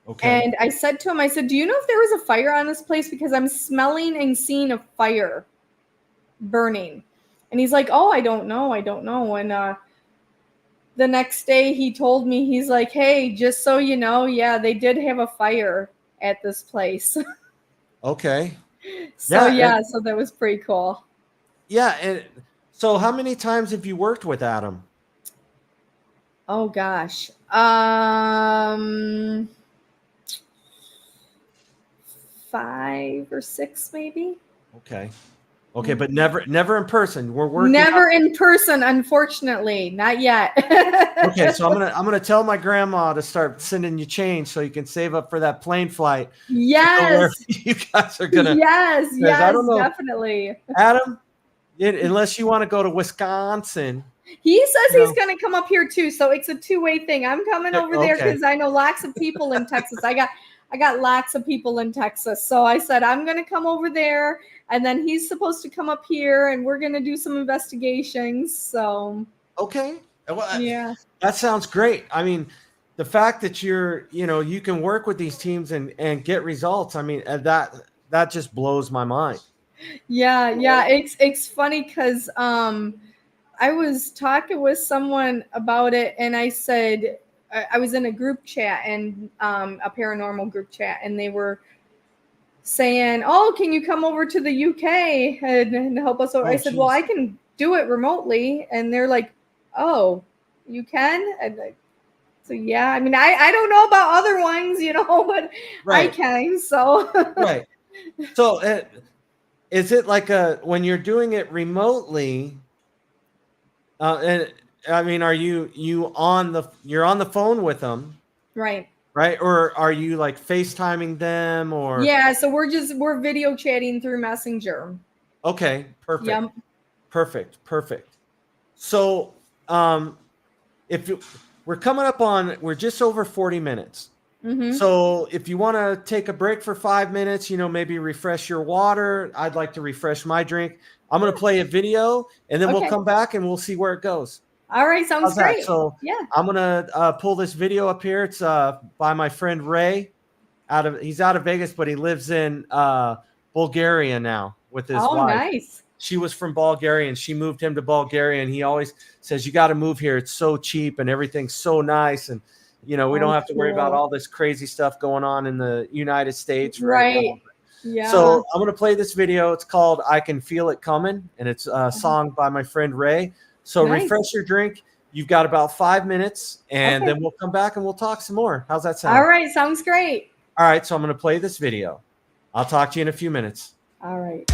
S3: Okay. And I said to him, I said, do you know if there was a fire on this place? Because I'm smelling and seeing a fire burning. And he's like, oh, I don't know. And the next day he told me, he's like, hey, just so you know, yeah, they did have a fire at this place.
S2: Okay.
S3: So
S2: Yeah,
S3: so that was pretty cool.
S2: Yeah. And so how many times have you worked with Adam?
S3: Oh gosh. 5 or 6 maybe.
S2: Okay. Okay, but never in person. We're working.
S3: Never in person, unfortunately. Not yet.
S2: Okay, so I'm gonna tell my grandma to start sending you change so you can save up for that plane flight.
S3: Yes.
S2: You guys are gonna.
S3: Yes,
S2: I don't know,
S3: definitely.
S2: Adam, unless you want to go to Wisconsin.
S3: He says he's going to come up here too, so it's a two-way thing. I'm coming over there
S2: Okay.
S3: because I know lots of people in Texas. I got lots of people in Texas, so I said I'm going to come over there, and then he's supposed to come up here, and we're going to do some investigations. So
S2: Okay, well,
S3: yeah,
S2: that sounds great. I mean, the fact that you can work with these teams and get results. I mean, that just blows my mind.
S3: yeah. It's funny because I was talking with someone about it, and I said I was in a group chat, and a paranormal group chat, and they were saying, "Oh, can you come over to the UK and help us?" I said,
S2: geez.
S3: "Well, I can do it remotely," and they're like, "Oh, you can?" And so yeah, I mean, I don't know about other ones, but
S2: Right.
S3: I can. So
S2: Right. So, is it like when you're doing it remotely? And I mean, are you're on the phone with them,
S3: right.
S2: or are you like FaceTiming them or?
S3: Yeah, so we're video chatting through Messenger.
S2: Okay, perfect.
S3: Yep.
S2: Perfect. So, we're just over 40 minutes.
S3: Mm-hmm.
S2: So if you want to take a break for 5 minutes, maybe refresh your water. I'd like to refresh my drink. I'm going to play a video, and then we'll come back and we'll see where it goes.
S3: All right, sounds great.
S2: So
S3: yeah,
S2: I'm going to pull this video up here. It's by my friend Ray. He's out of Vegas, but he lives in Bulgaria now with his wife.
S3: Oh, nice.
S2: She was from Bulgaria, and she moved him to Bulgaria, and he always says, you got to move here. It's so cheap, and everything's so nice, and we don't have to worry about all this crazy stuff going on in the United States right now.
S3: Yeah.
S2: So I'm going to play this video. It's called I Can Feel It Coming, and it's a song by my friend Ray. So refresh your drink. You've got about 5 minutes, and then we'll come back and we'll talk some more. How's that sound?
S3: All right. Sounds great.
S2: All right. So I'm going to play this video. I'll talk to you in a few minutes.
S3: All right.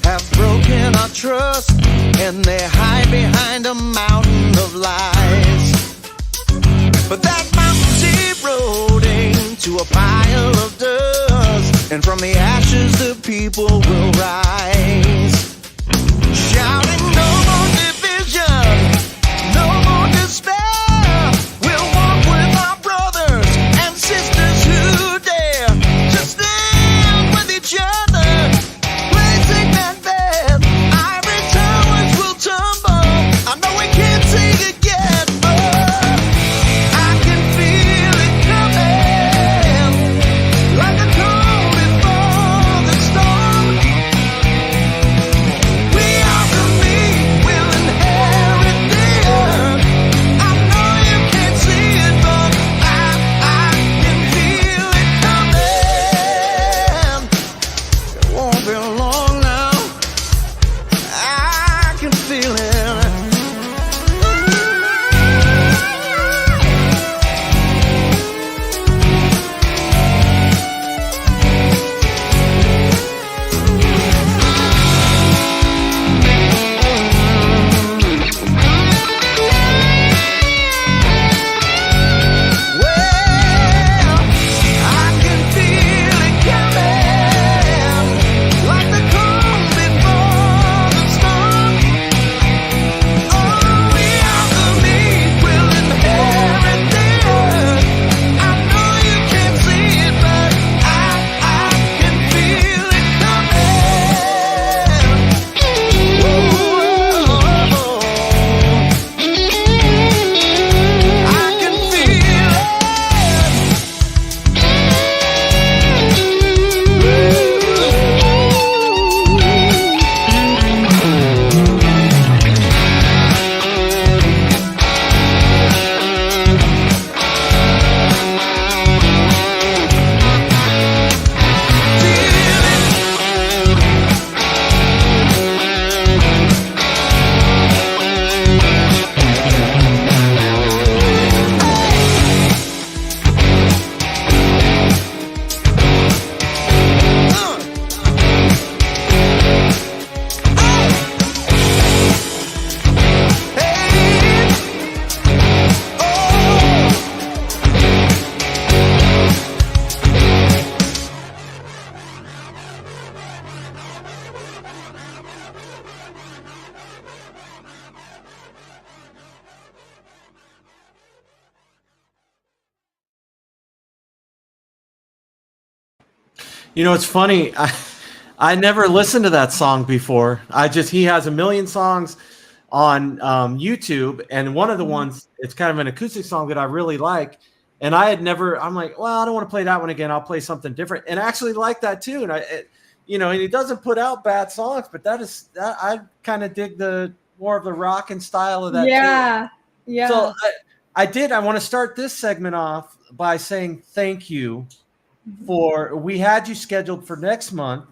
S4: Have broken our trust, and they hide behind a mountain of lies. But that mountain's eroding to a pile of dust, and from the ashes the people will rise, shouting no more division.
S2: It's funny. I never listened to that song before. He has a million songs on YouTube, and one of the ones, it's kind of an acoustic song that I really like. And I'm like, well, I don't want to play that one again. I'll play something different. And I actually like that too. And and he doesn't put out bad songs, but I kind of dig the more of the rock and style of that.
S3: Yeah.
S2: Too.
S3: Yeah.
S2: So I want to start this segment off by saying thank you we had you scheduled for next month,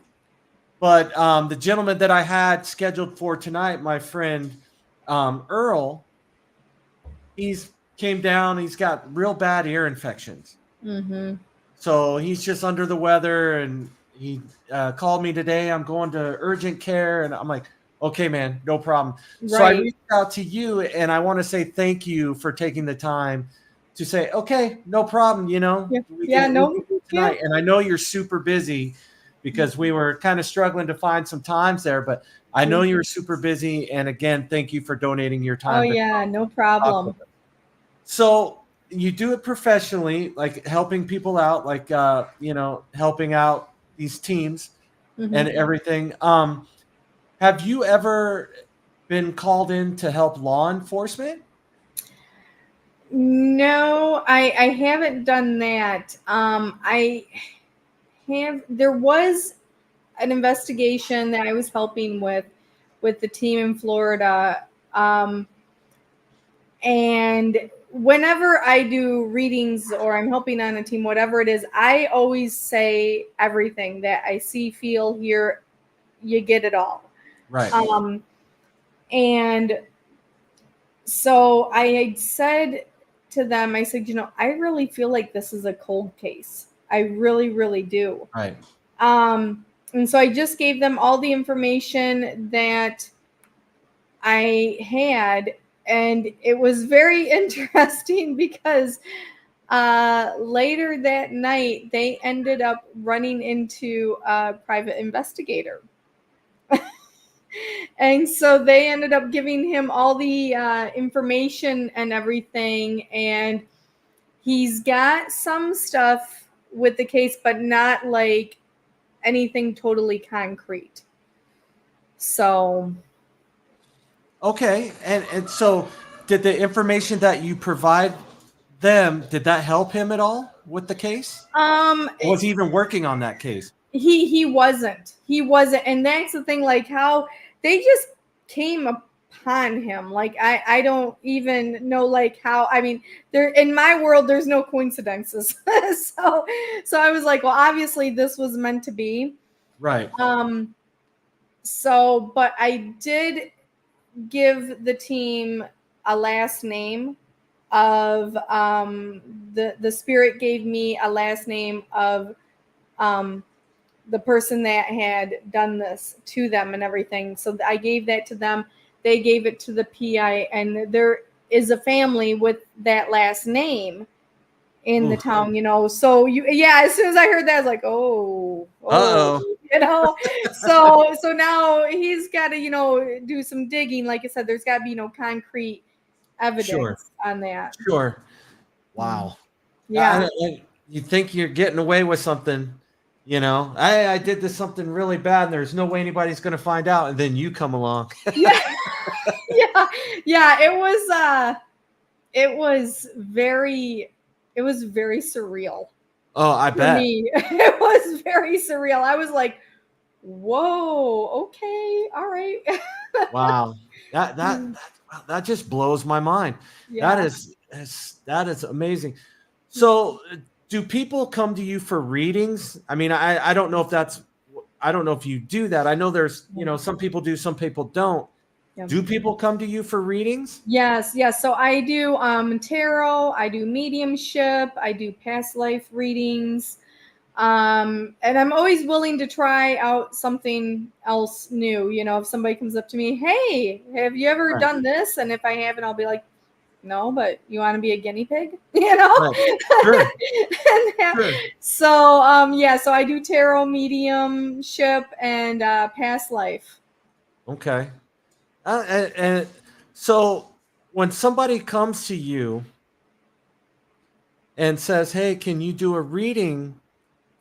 S2: but the gentleman that I had scheduled for tonight, my friend Earl, he's came down. He's got real bad ear infections.
S3: Mm-hmm.
S2: So he's just under the weather, and he called me today. I'm going to urgent care, and I'm like, okay, man, no problem.
S3: Right.
S2: So I reached out to you, and I want to say thank you for taking the time to say, okay, no problem. We can do tonight. And I know you're super busy because we were kind of struggling to find some times there, but I know you're super busy. And again, thank you for donating your time.
S3: Oh yeah, no problem.
S2: So you do it professionally, like helping people out, like, helping out these teams and everything. Have you ever been called in to help law enforcement?
S3: No, I haven't done that. There was an investigation that I was helping with the team in Florida. And whenever I do readings or I'm helping on a team, whatever it is, I always say everything that I see, feel, hear, you get it all.
S2: Right.
S3: And so I had said to them, I said, I really feel like this is a cold case. I really, really do.
S2: Right.
S3: And so I just gave them all the information that I had, and it was very interesting because later that night, they ended up running into a private investigator. And so they ended up giving him all the information and everything. And he's got some stuff with the case, but not like anything totally concrete. So.
S2: Okay. And so did the information that you provide them, did that help him at all with the case? Was he even working on that case?
S3: He wasn't. And that's the thing, like how they just came upon him. Like I don't even know like how, I mean, there in my world there's no coincidences. so I was like, well, obviously this was meant to be.
S2: Right.
S3: So but I did give the team a last name of the spirit gave me a last name of the person that had done this to them and everything. So I gave that to them. They gave it to the PI, and there is a family with that last name in the town, So as soon as I heard that, I was like, oh, So now he's got to, do some digging. Like I said, there's got to be concrete evidence on that.
S2: Sure. Wow.
S3: Yeah.
S2: You think you're getting away with something. I did this something really bad, and there's no way anybody's going to find out, and then you come along.
S3: Yeah. It was very surreal.
S2: Oh, I bet.
S3: Me. It was very surreal. I was like, whoa, okay, all right.
S2: Wow. That just blows my mind. Yeah. That is amazing. So do people come to you for readings? I mean, I don't know if you do that. I know there's, some people do, some people don't. Yep. Do people come to you for readings?
S3: Yes. So I do tarot, I do mediumship, I do past life readings. And I'm always willing to try out something else new. If somebody comes up to me, hey, have you ever done this? And if I haven't, I'll be like, no, but you want to be a guinea pig,
S2: Right. Sure.
S3: Sure. So, so I do tarot, mediumship, and past life.
S2: Okay. And so when somebody comes to you and says, hey, can you do a reading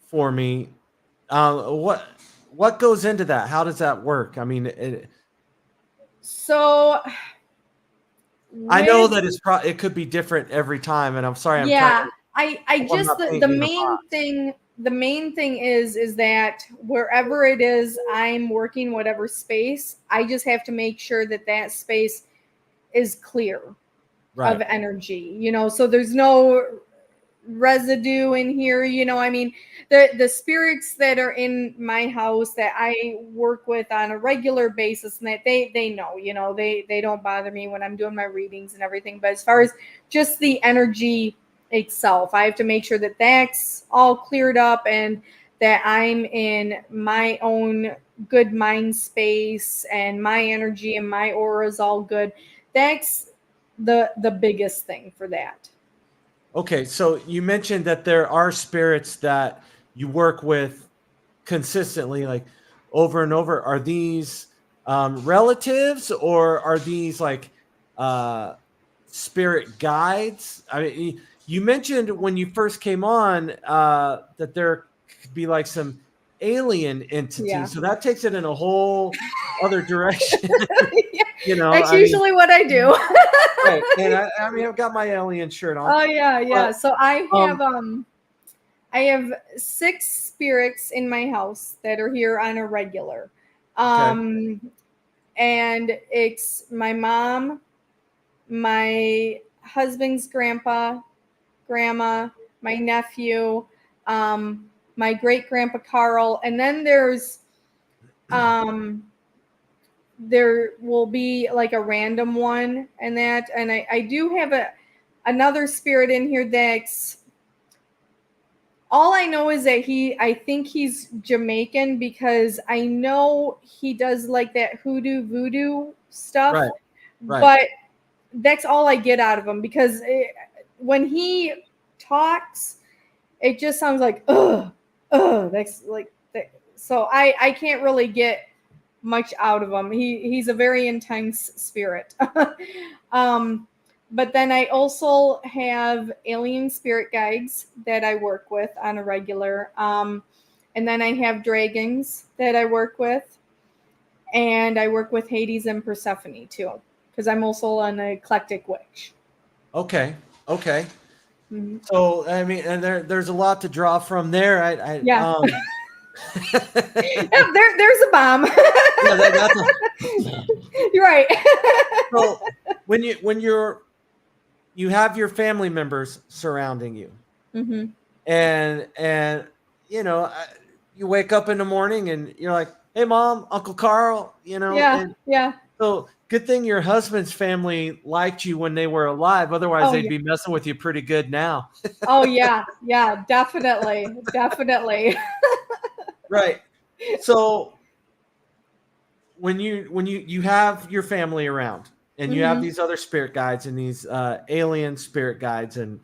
S2: for me? What goes into that? How does that work? I mean,
S3: So
S2: I know
S3: with
S2: that it could be different every time, and I'm sorry, I'm trying
S3: yeah,
S2: to.
S3: I
S2: Hope I'm
S3: just
S2: not
S3: the
S2: painting you in a
S3: main
S2: box.
S3: thing is that wherever it is I'm working, whatever space, I just have to make sure that that space is clear of
S2: Right.
S3: energy, so there's no residue in here, I mean, the spirits that are in my house that I work with on a regular basis, and that they know, they don't bother me when I'm doing my readings and everything. But as far as just the energy itself, I have to make sure that that's all cleared up, and that I'm in my own good mind space, and my energy and my aura is all good. That's the biggest thing for that.
S2: Okay, so you mentioned that there are spirits that you work with consistently, like over and over. Are these relatives, or are these like uh, spirit guides? I mean, you mentioned when you first came on that there could be like some alien
S3: Yeah.
S2: entities, so that takes it in a whole other direction.
S3: Yeah, that's
S2: I mean,
S3: usually what I do.
S2: right? And I mean, I've got my alien shirt on,
S3: Oh yeah,
S2: but
S3: yeah. So
S2: um,
S3: I have 6 spirits in my house that are here on a regular.
S2: okay.
S3: Um and it's my mom, my husband's grandpa, grandma, my nephew, my great grandpa Carl, and then um there will be like a random one, and I do have another spirit in here that's all I know is that I think he's Jamaican, because I know he does like that hoodoo voodoo stuff,
S2: Right, right.
S3: but that's all I get out of him, because when he talks, it just sounds like that's like that. So I can't really get much out of him. He's a very intense spirit. um, but then I also have alien spirit guides that I work with on a regular. And then I have dragons that I work with, and I work with Hades and Persephone too, because I'm also an eclectic witch.
S2: Okay, okay.
S3: Mhm.
S2: So I mean, and there's a lot to draw from there.
S3: Yeah.
S2: Yeah,
S3: Yeah, there's a bomb.
S2: that's a,
S3: You're right.
S2: so you have your family members surrounding you,
S3: hmm
S2: and you know, you wake up in the morning and you're like, "Hey, mom, Uncle Carl,"
S3: Yeah,
S2: and
S3: yeah.
S2: so good thing your husband's family liked you when they were alive. Otherwise,
S3: Oh
S2: they'd
S3: yeah.
S2: be messing with you pretty good now.
S3: Oh yeah. Yeah, definitely. Definitely.
S2: Right. So when you have your family around and you have
S3: hmm
S2: these other spirit guides and these alien spirit guides, and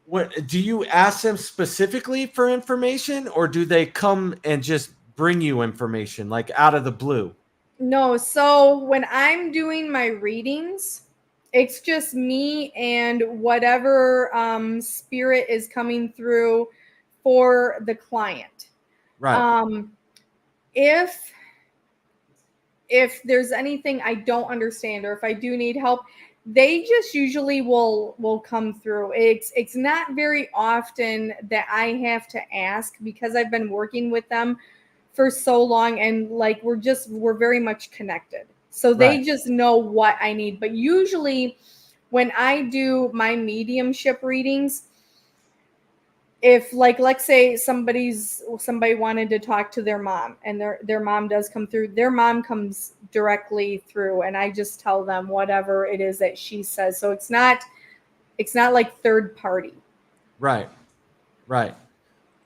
S2: what do you ask them specifically for information, or do they come and just bring you information like out of the blue?
S3: No, so when I'm doing my readings, it's just me and whatever spirit is coming through for the client.
S2: Right.
S3: Um if if there's anything I don't understand, or if I do need help, they just usually will come through. It's not very often that I have to ask, because I've been working with them for so long, and like we're very much connected. So
S2: Right.
S3: they just know what I need. But usually when I do my mediumship readings, if like let's say somebody wanted to talk to their mom, and their mom does come through, their mom comes directly through, and I just tell them whatever it is that she says. So it's not like third party.
S2: Right. Right.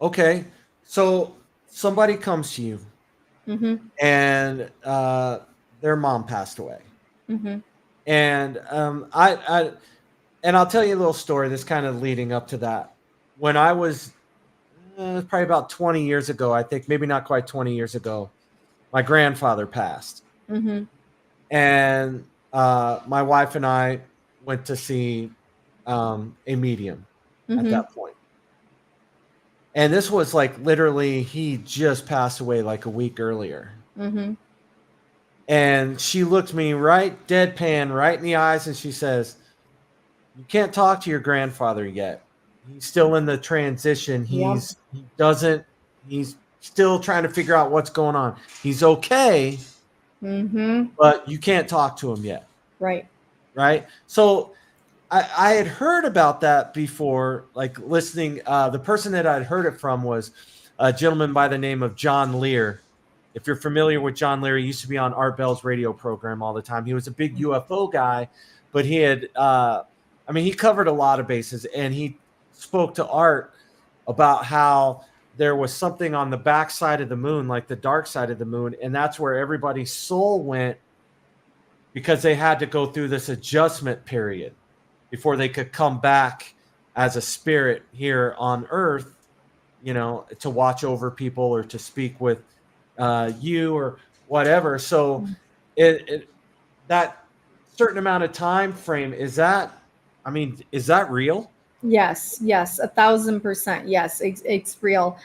S2: Okay. So somebody comes to you
S3: Mm-hmm.
S2: and their mom passed away.
S3: Mm-hmm.
S2: And and I'll tell you a little story that's kind of leading up to that. When I was probably about 20 years ago, I think, maybe not quite 20 years ago, my grandfather passed.
S3: Mm-hmm.
S2: And my wife and I went to see a medium at
S3: Mm-hmm.
S2: that point. And this was like literally, he just passed away like a week earlier.
S3: Mm-hmm.
S2: And she looked me right deadpan right in the eyes and she says, "You can't talk to your grandfather yet. He's still in the transition. He's still trying to figure out what's going on. He's okay,
S3: Mm-hmm.
S2: but you can't talk to him yet."
S3: Right.
S2: Right. So I had heard about that before, like listening. The person that I'd heard it from was a gentleman by the name of John Lear. If you're familiar with John Lear, he used to be on Art Bell's radio program all the time. He was a big UFO guy, but he had, he covered a lot of bases, and he spoke to Art about how there was something on the back side of the moon, like the dark side of the moon, and that's where everybody's soul went because they had to go through this adjustment period before they could come back as a spirit here on Earth, to watch over people or to speak with you or whatever. So that certain amount of time frame, is that real?
S3: Yes, 1,000%. Yes, it's real.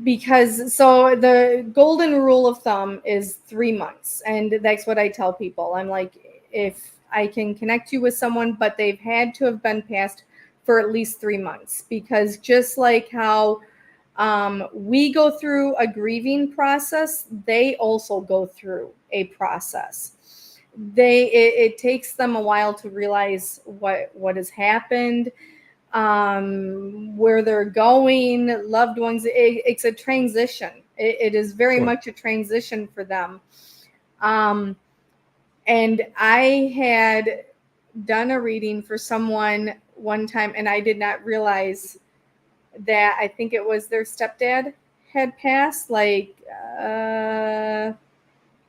S3: Because so the golden rule of thumb is 3 months. And that's what I tell people. I'm like, if I can connect you with someone, but they've had to have been passed for at least 3 months, because just like how we go through a grieving process, they also go through a process. It takes them a while to realize what has happened, where they're going, loved ones. It's a transition. It is very
S2: Sure.
S3: much a transition for them. And I had done a reading for someone one time, and I did not realize that I think it was their stepdad had passed, like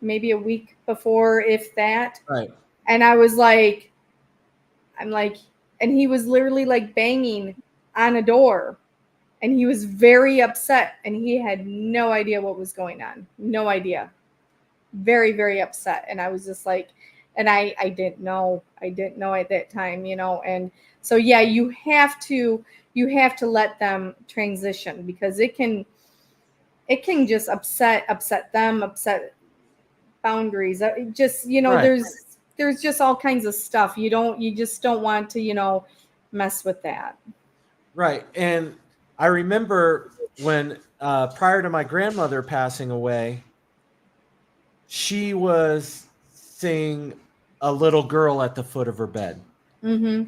S3: maybe a week before, if that.
S2: Right.
S3: And I was like, and he was literally like banging on a door, and he was very upset, and he had no idea what was going on. No idea. Very, very upset. And I was just like, and I didn't know at that time, and so, yeah, you have to let them transition, because it can just upset them, upset boundaries. Just,
S2: Right.
S3: there's just all kinds of stuff. You just don't want to, mess with that.
S2: Right. And I remember when, prior to my grandmother passing away, she was seeing a little girl at the foot of her bed.
S3: Mm-hmm.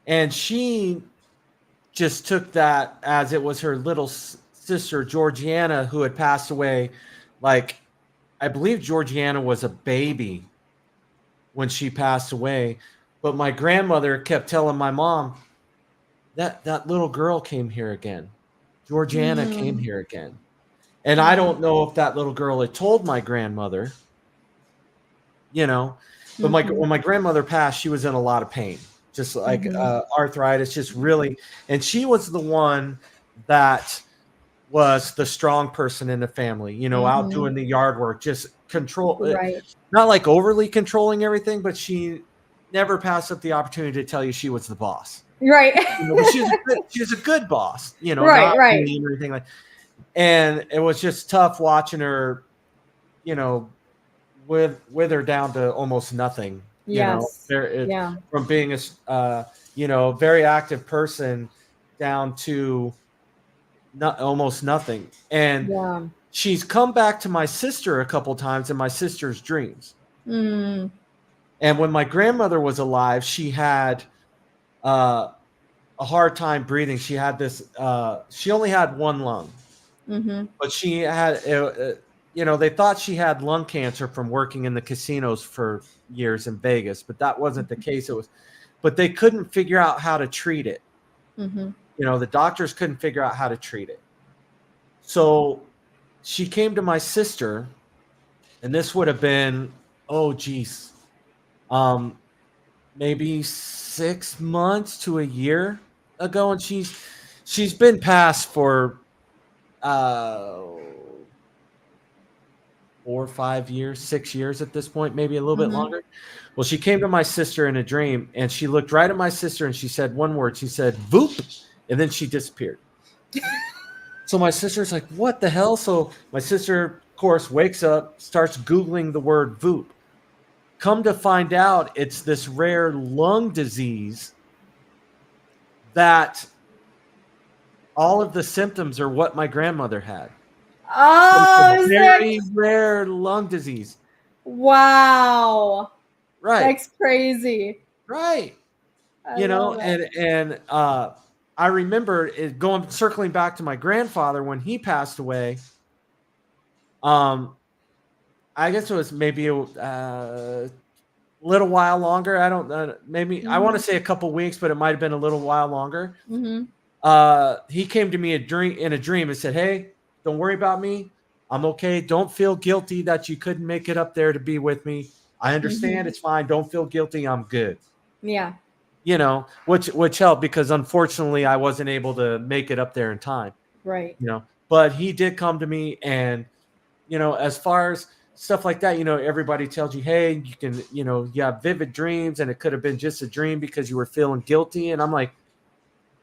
S2: And she just took that as it was her little sister, Georgiana, who had passed away. Like, I believe Georgiana was a baby when she passed away. But my grandmother kept telling my mom, that little girl came here again. Georgiana came here again. And I don't know if that little girl had told my grandmother, but when my grandmother passed, she was in a lot of pain, just like arthritis, just really. And she was the one that was the strong person in the family, out doing the yard work, just control,
S3: Right.
S2: not like overly controlling everything, but she never passed up the opportunity to tell you she was the boss.
S3: Right.
S2: But she was a good boss,
S3: Right,
S2: not
S3: right.
S2: mean or anything like. And it was just tough watching her, wither down to almost nothing.
S3: Yes.
S2: Yeah. From being a very active person down to almost nothing. And she's come back to my sister a couple times in my sister's dreams.
S3: Mm.
S2: And when my grandmother was alive, she had a hard time breathing. She had this. She only had one lung.
S3: Mm-hmm.
S2: But she had, they thought she had lung cancer from working in the casinos for years in Vegas, but that wasn't the case. But they couldn't figure out how to treat it.
S3: Mm-hmm.
S2: The doctors couldn't figure out how to treat it. So she came to my sister, and this would have been, maybe 6 months to a year ago, and she's been passed for 4 or 5 years, 6 years at this point, maybe a little bit longer. Well, she came to my sister in a dream, and she looked right at my sister, and she said one word. She said, "Voop," and then she disappeared. So my sister's like, "What the hell?" So my sister, of course, wakes up, starts Googling the word "voop." Come to find out, it's this rare lung disease that all of the symptoms are what my grandmother had.
S3: Oh,
S2: It's a
S3: is
S2: very
S3: that
S2: rare lung disease.
S3: wow?
S2: Right.
S3: That's crazy.
S2: Right.
S3: I love it.
S2: And I remember it going circling back to my grandfather when he passed away. I guess it was maybe a little while longer. I don't know. Maybe I want to say a couple weeks, but it might have been a little while longer. He came to me in a dream and said, "Hey, don't worry about me. I'm okay. Don't feel guilty that you couldn't make it up there to be with me. I understand. It's fine. Don't feel guilty. I'm good."
S3: Yeah.
S2: You know, which helped because unfortunately I wasn't able to make it up there in time.
S3: Right.
S2: You know, but he did come to me, and as far as stuff like that, everybody tells you, hey, you can, you have vivid dreams, and it could have been just a dream because you were feeling guilty. And I'm like,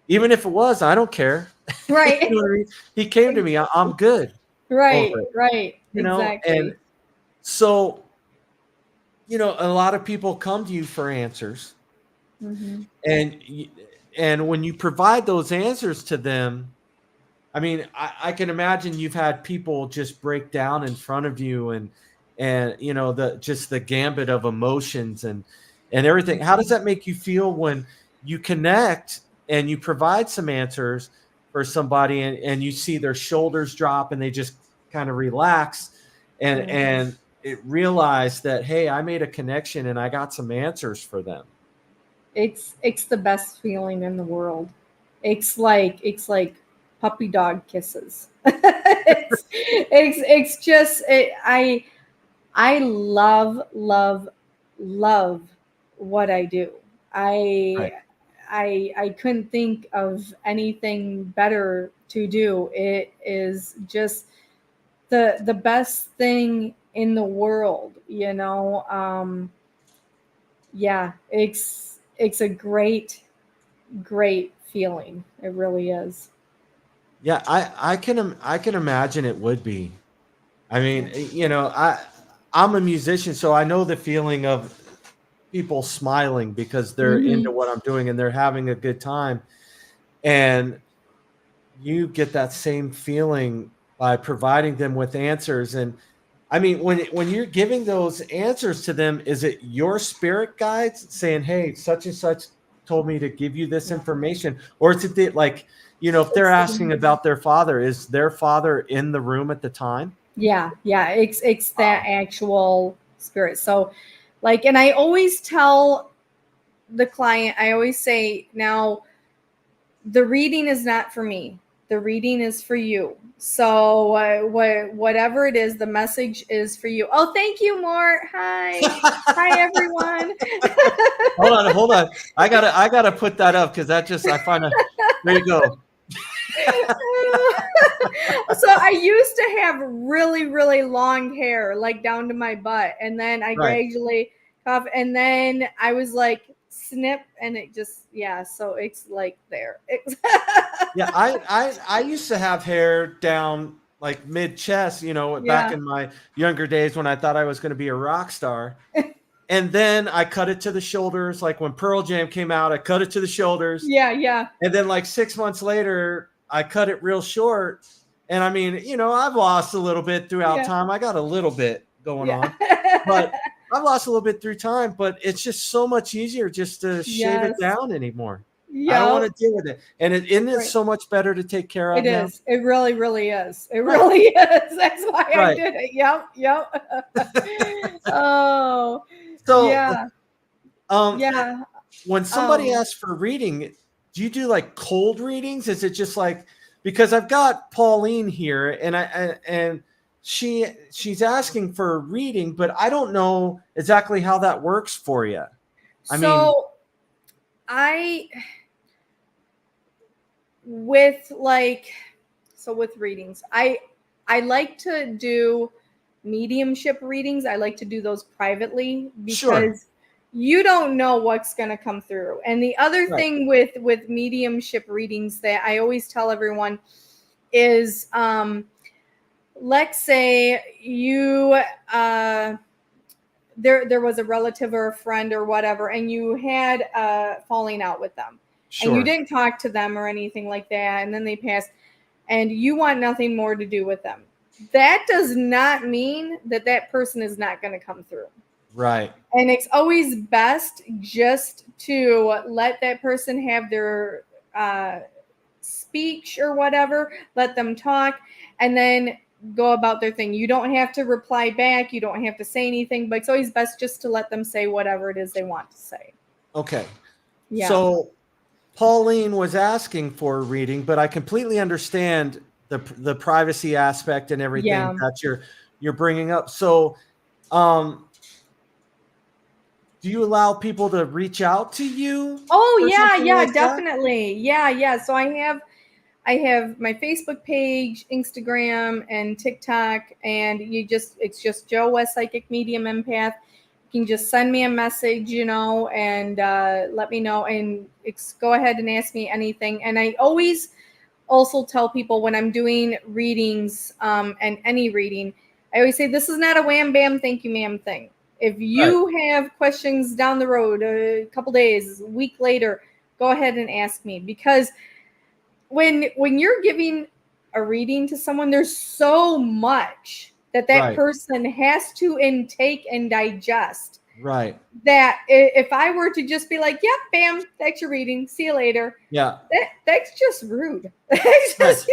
S2: even if it was, I don't care.
S3: Right.
S2: You know what I mean? He came to me, I'm good.
S3: Right.
S2: over it,
S3: Right.
S2: And
S3: Exactly.
S2: so, a lot of people come to you for answers. And when you provide those answers to them, I mean, I can imagine you've had people just break down in front of you, and the gambit of emotions and everything. How does that make you feel when you connect and you provide some answers for somebody, and you see their shoulders drop and they just kind of relax and it realize that, hey, I made a connection and I got some answers for them.
S3: It's the best feeling in the world. It's like puppy dog kisses. It's just I love what I do.
S2: Right.
S3: I couldn't think of anything better to do. It is just the best thing in the world, yeah, it's a great feeling. It really is.
S2: Yeah, I can imagine it would be. I mean, I'm a musician, so I know the feeling of people smiling because they're into what I'm doing and they're having a good time. And you get that same feeling by providing them with answers. And I mean, when you're giving those answers to them, is it your spirit guides saying, hey, such and such told me to give you this information? Or is it like, if they're asking about their father, is their father in the room at the time?
S3: Yeah, it's that actual spirit. So and I always tell the client, I always say, now the reading is not for me. The reading is for you. So whatever it is, the message is for you. Oh, thank you, Mort. Hi. Hi, everyone.
S2: Hold on. I gotta put that up because that just, I find there you go.
S3: So I used to have really, really long hair, like down to my butt. And then I gradually off, and then I was like, snip, and it just, so it's like there.
S2: Yeah, I used to have hair down like mid chest, back in my younger days when I thought I was going to be a rock star. And then I cut it to the shoulders. Like when Pearl Jam came out, I cut it to the shoulders.
S3: Yeah.
S2: And then like 6 months later, I cut it real short. And I mean, I've lost a little bit throughout time. I got a little bit going on, but I've lost a little bit through time, but it's just so much easier just to shave it down anymore. I don't want to deal with it. And isn't it so much better to take care of
S3: it
S2: now?
S3: Is. It really, really is. It really is. That's why I did it. Yep. Oh.
S2: So,
S3: yeah.
S2: When somebody asks for a reading, do you do like cold readings? Is it just like, because I've got Pauline here and she's asking for a reading, but I don't know exactly how that works for you.
S3: With readings, I like to do mediumship readings. I like to do those privately because you don't know what's going to come through. And the other
S2: Right.
S3: thing with mediumship readings that I always tell everyone is, let's say you there was a relative or a friend or whatever, and you had a falling out with them,
S2: Sure.
S3: and you didn't talk to them or anything like that, and then they passed, and you want nothing more to do with them. That does not mean that that person is not going to come through.
S2: Right.
S3: And it's always best just to let that person have their speech or whatever, let them talk, and then go about their thing. You don't have to reply back. You don't have to say anything, but it's always best just to let them say whatever it is they want to say.
S2: Okay.
S3: Yeah.
S2: So Pauline was asking for a reading, but I completely understand the privacy aspect and everything
S3: Yeah.
S2: that you're bringing up. So, do you allow people to reach out to you?
S3: Oh
S2: or
S3: yeah,
S2: something
S3: yeah,
S2: like that?
S3: definitely. Yeah. So I have my Facebook page, Instagram, and TikTok, and it's just Joe West Psychic Medium Empath. You can just send me a message, and let me know, and go ahead and ask me anything. And I always also tell people when I'm doing readings, and any reading, I always say this is not a wham bam thank you ma'am thing. If you have questions down the road, a couple days, a week later, go ahead and ask me, because when you're giving a reading to someone, there's so much that
S2: Right.
S3: person has to intake and digest,
S2: Right.
S3: that if I were to just be like, yep, bam, that's your reading, see you later,
S2: Yeah.
S3: that's just rude. That's just,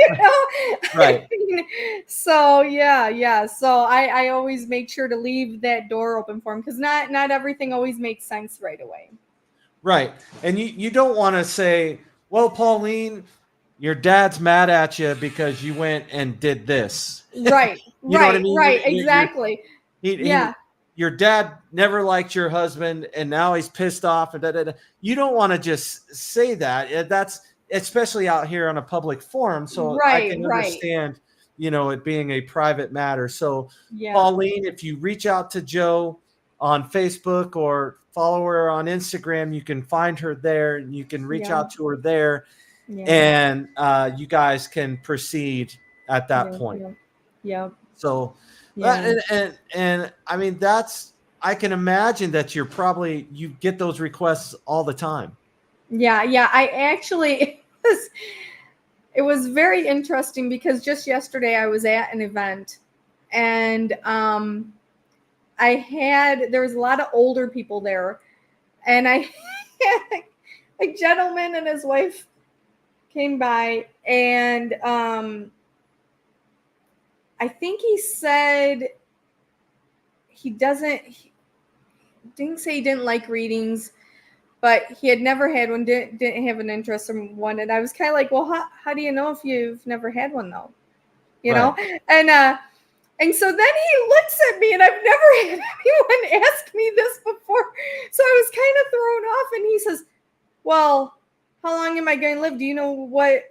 S2: Right.
S3: I mean, so yeah. So I always make sure to leave that door open for them, because not everything always makes sense right away.
S2: Right. And you don't want to say, well, Pauline, your dad's mad at you because you went and did this.
S3: Right.
S2: You know what I mean?
S3: Right.
S2: You're-
S3: Exactly.
S2: he- your dad never liked your husband and now he's pissed off. And da. You don't want to just say that. That's especially out here on a public forum. So I can understand, it being a private matter. So
S3: Yeah.
S2: Pauline, if you reach out to Joe on Facebook or follow her on Instagram, you can find her there and you can reach out to her there, and you guys can proceed at that point.
S3: Yeah.
S2: So,
S3: Yeah.
S2: and I mean, I can imagine that you get those requests all the time.
S3: Yeah. I actually, it was very interesting, because just yesterday I was at an event, and there was a lot of older people there, and I had a gentleman and his wife came by, and I think he said he didn't say he didn't like readings, but he had never had one, didn't have an interest in one. And I was kind of like, well, how do you know if you've never had one, though? You know? And so then he looks at me, and I've never had anyone ask me this before. So I was kind of thrown off, and he says, well, how long am I going to live? Do you know what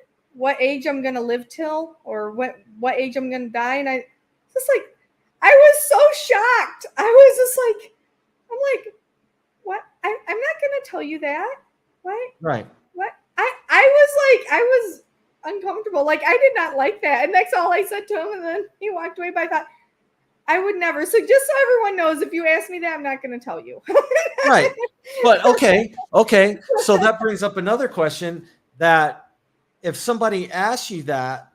S3: age I'm going to live till, or what age I'm going to die? And I was so shocked. I was just like, I'm like, what? I'm not going to tell you that. What?
S2: Right.
S3: What? I was uncomfortable. Like, I did not like that. And that's all I said to him. And then he walked away. But I thought, I would never. So just so everyone knows, if you ask me that, I'm not going to tell you.
S2: Right. But okay. So that brings up another question, that if somebody asks you that,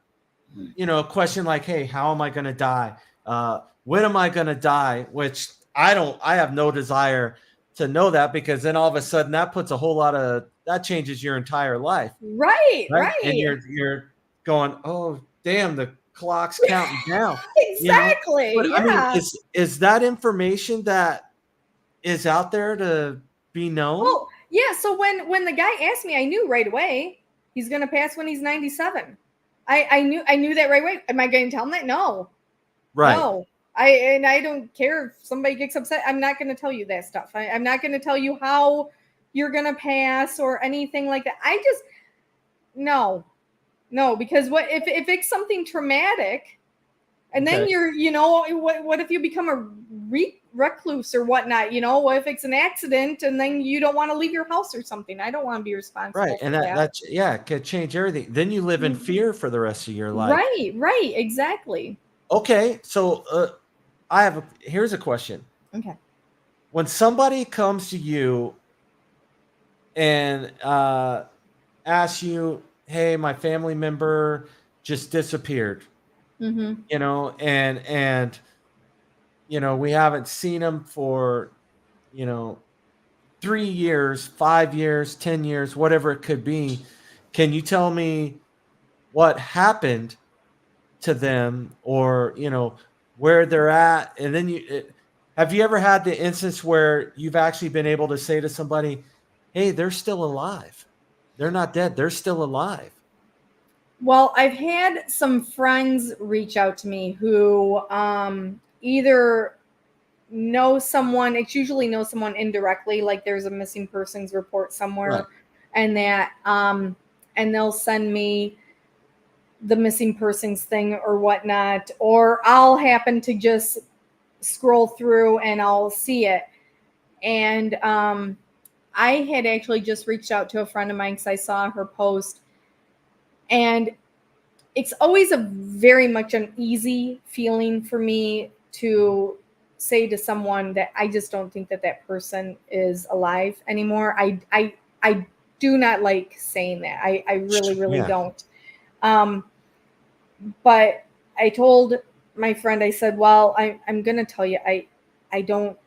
S2: a question like, hey, how am I going to die? When am I going to die? Which I have no desire to know that, because then all of a sudden that changes your entire life.
S3: Right.
S2: And you're going, oh, damn, the clock's counting down.
S3: Exactly.
S2: But, I mean, is that information that is out there to be known?
S3: Oh, yeah. So when the guy asked me, I knew right away he's going to pass when he's 97. I knew that right away. Am I going to tell him that? No.
S2: Right.
S3: No. I don't care if somebody gets upset. I'm not going to tell you that stuff. I'm not going to tell you how you're going to pass or anything like that. No, because what if it's something traumatic, and then you're, what if you become a recluse or whatnot. If it's an accident and then you don't want to leave your house or something, I don't want to be responsible
S2: Right.
S3: for
S2: And
S3: that.
S2: that's, yeah, it could change everything. Then you live in fear for the rest of your life.
S3: Right, exactly.
S2: Okay. So here's a question.
S3: Okay.
S2: When somebody comes to you and asks you, hey, my family member just disappeared,
S3: Mm-hmm.
S2: and we haven't seen him for 3 years, 5 years, 10 years, whatever it could be. Can you tell me what happened to them, or where they're at? And then have you ever had the instance where you've actually been able to say to somebody, hey, they're still alive, they're not dead, they're still alive?
S3: Well, I've had some friends reach out to me who either know someone, it's usually know someone indirectly, like there's a missing persons report somewhere,
S2: Right.
S3: and that and they'll send me the missing persons thing or whatnot, or I'll happen to just scroll through and I'll see it. And I had actually just reached out to a friend of mine because I saw her post, and it's always a very much an easy feeling for me to say to someone that I just don't think that person is alive anymore. I do not like saying that. I really
S2: Yeah.
S3: don't. But I told my friend, I said, well, I'm gonna tell you, I don't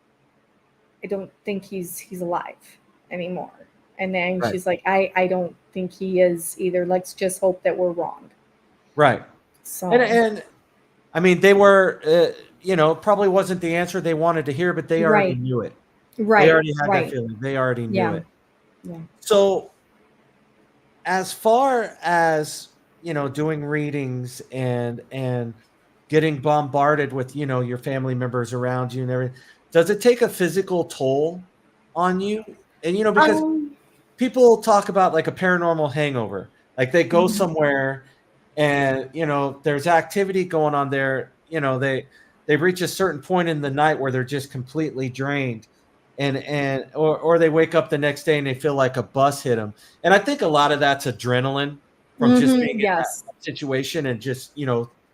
S3: think he's alive anymore. And then
S2: Right.
S3: she's like, I don't think he is either. Let's just hope that we're wrong.
S2: Right.
S3: So
S2: And I mean, they were, probably wasn't the answer they wanted to hear, but they already
S3: Right.
S2: knew it.
S3: Right.
S2: They already had that
S3: Right.
S2: feeling. They already knew
S3: Yeah.
S2: it.
S3: Yeah.
S2: So as far as, doing readings and getting bombarded with, your family members around you and everything, does it take a physical toll on you? And, because people talk about like a paranormal hangover, like they go
S3: Mhm.
S2: somewhere and, there's activity going on there, they reach a certain point in the night where they're just completely drained, or they wake up the next day and they feel like a bus hit them. And I think a lot of that's adrenaline from just being in that
S3: Yes.
S2: situation and just,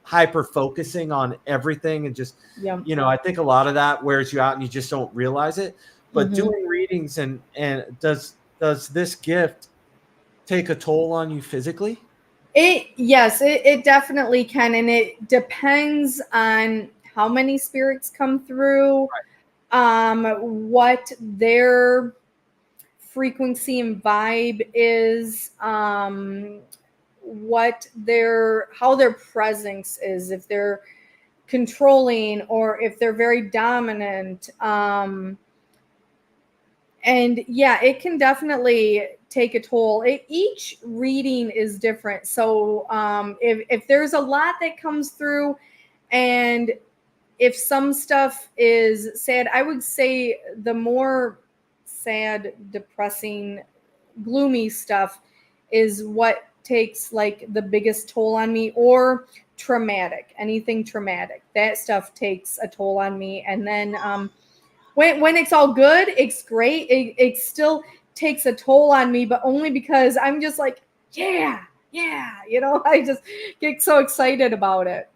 S2: hyper focusing on everything, and just,
S3: Yeah.
S2: I think a lot of that wears you out and you just don't realize it. But
S3: Mhm.
S2: doing readings and does this gift take a toll on you physically?
S3: It definitely can, and it depends on how many spirits come through, what their frequency and vibe is, how their presence is, if they're controlling or if they're very dominant. And yeah, it can definitely take a toll. Each reading is different. So if there's a lot that comes through, and if some stuff is sad, I would say the more sad, depressing, gloomy stuff is what takes like the biggest toll on me, or anything traumatic. That stuff takes a toll on me. And then when it's all good, it's great. It still takes a toll on me, but only because I'm just like, yeah, I just get so excited about it.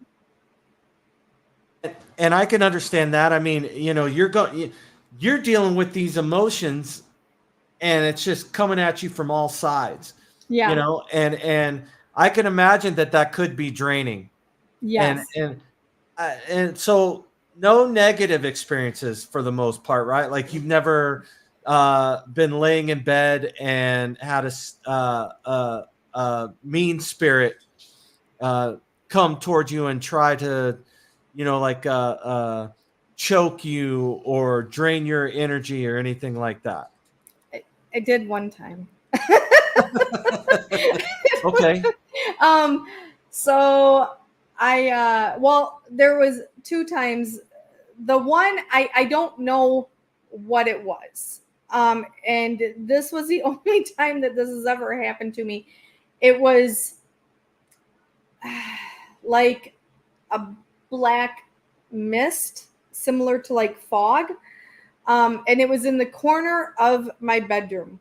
S2: And I can understand that. I mean, you're dealing with these emotions, and it's just coming at you from all sides.
S3: Yeah.
S2: And I can imagine that could be draining.
S3: Yes.
S2: And so no negative experiences for the most part, right? Like you've never been laying in bed and had a mean spirit come towards you and try to, choke you or drain your energy or anything like that.
S3: I did one time.
S2: Okay.
S3: So there was 2 times. The one, I don't know what it was. And this was the only time that this has ever happened to me. It was like a black mist similar to like fog. And it was in the corner of my bedroom.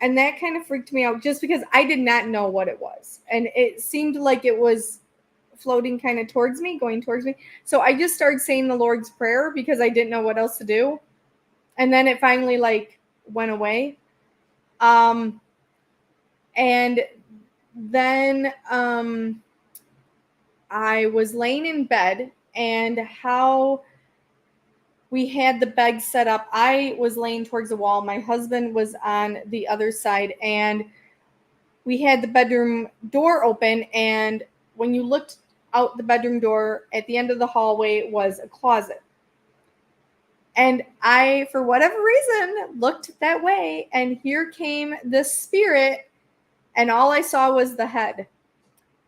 S3: And that kind of freaked me out just because I did not know what it was. And it seemed like it was floating kind of towards me, going towards me. So I just started saying the Lord's Prayer because I didn't know what else to do. And then it finally like went away. And then I was laying in bed, and how we had the bed set up, I was laying towards the wall. My husband was on the other side, and we had the bedroom door open. And when you looked out the bedroom door, at the end of the hallway was a closet. And I, for whatever reason, looked that way, and here came this spirit, and all I saw was the head.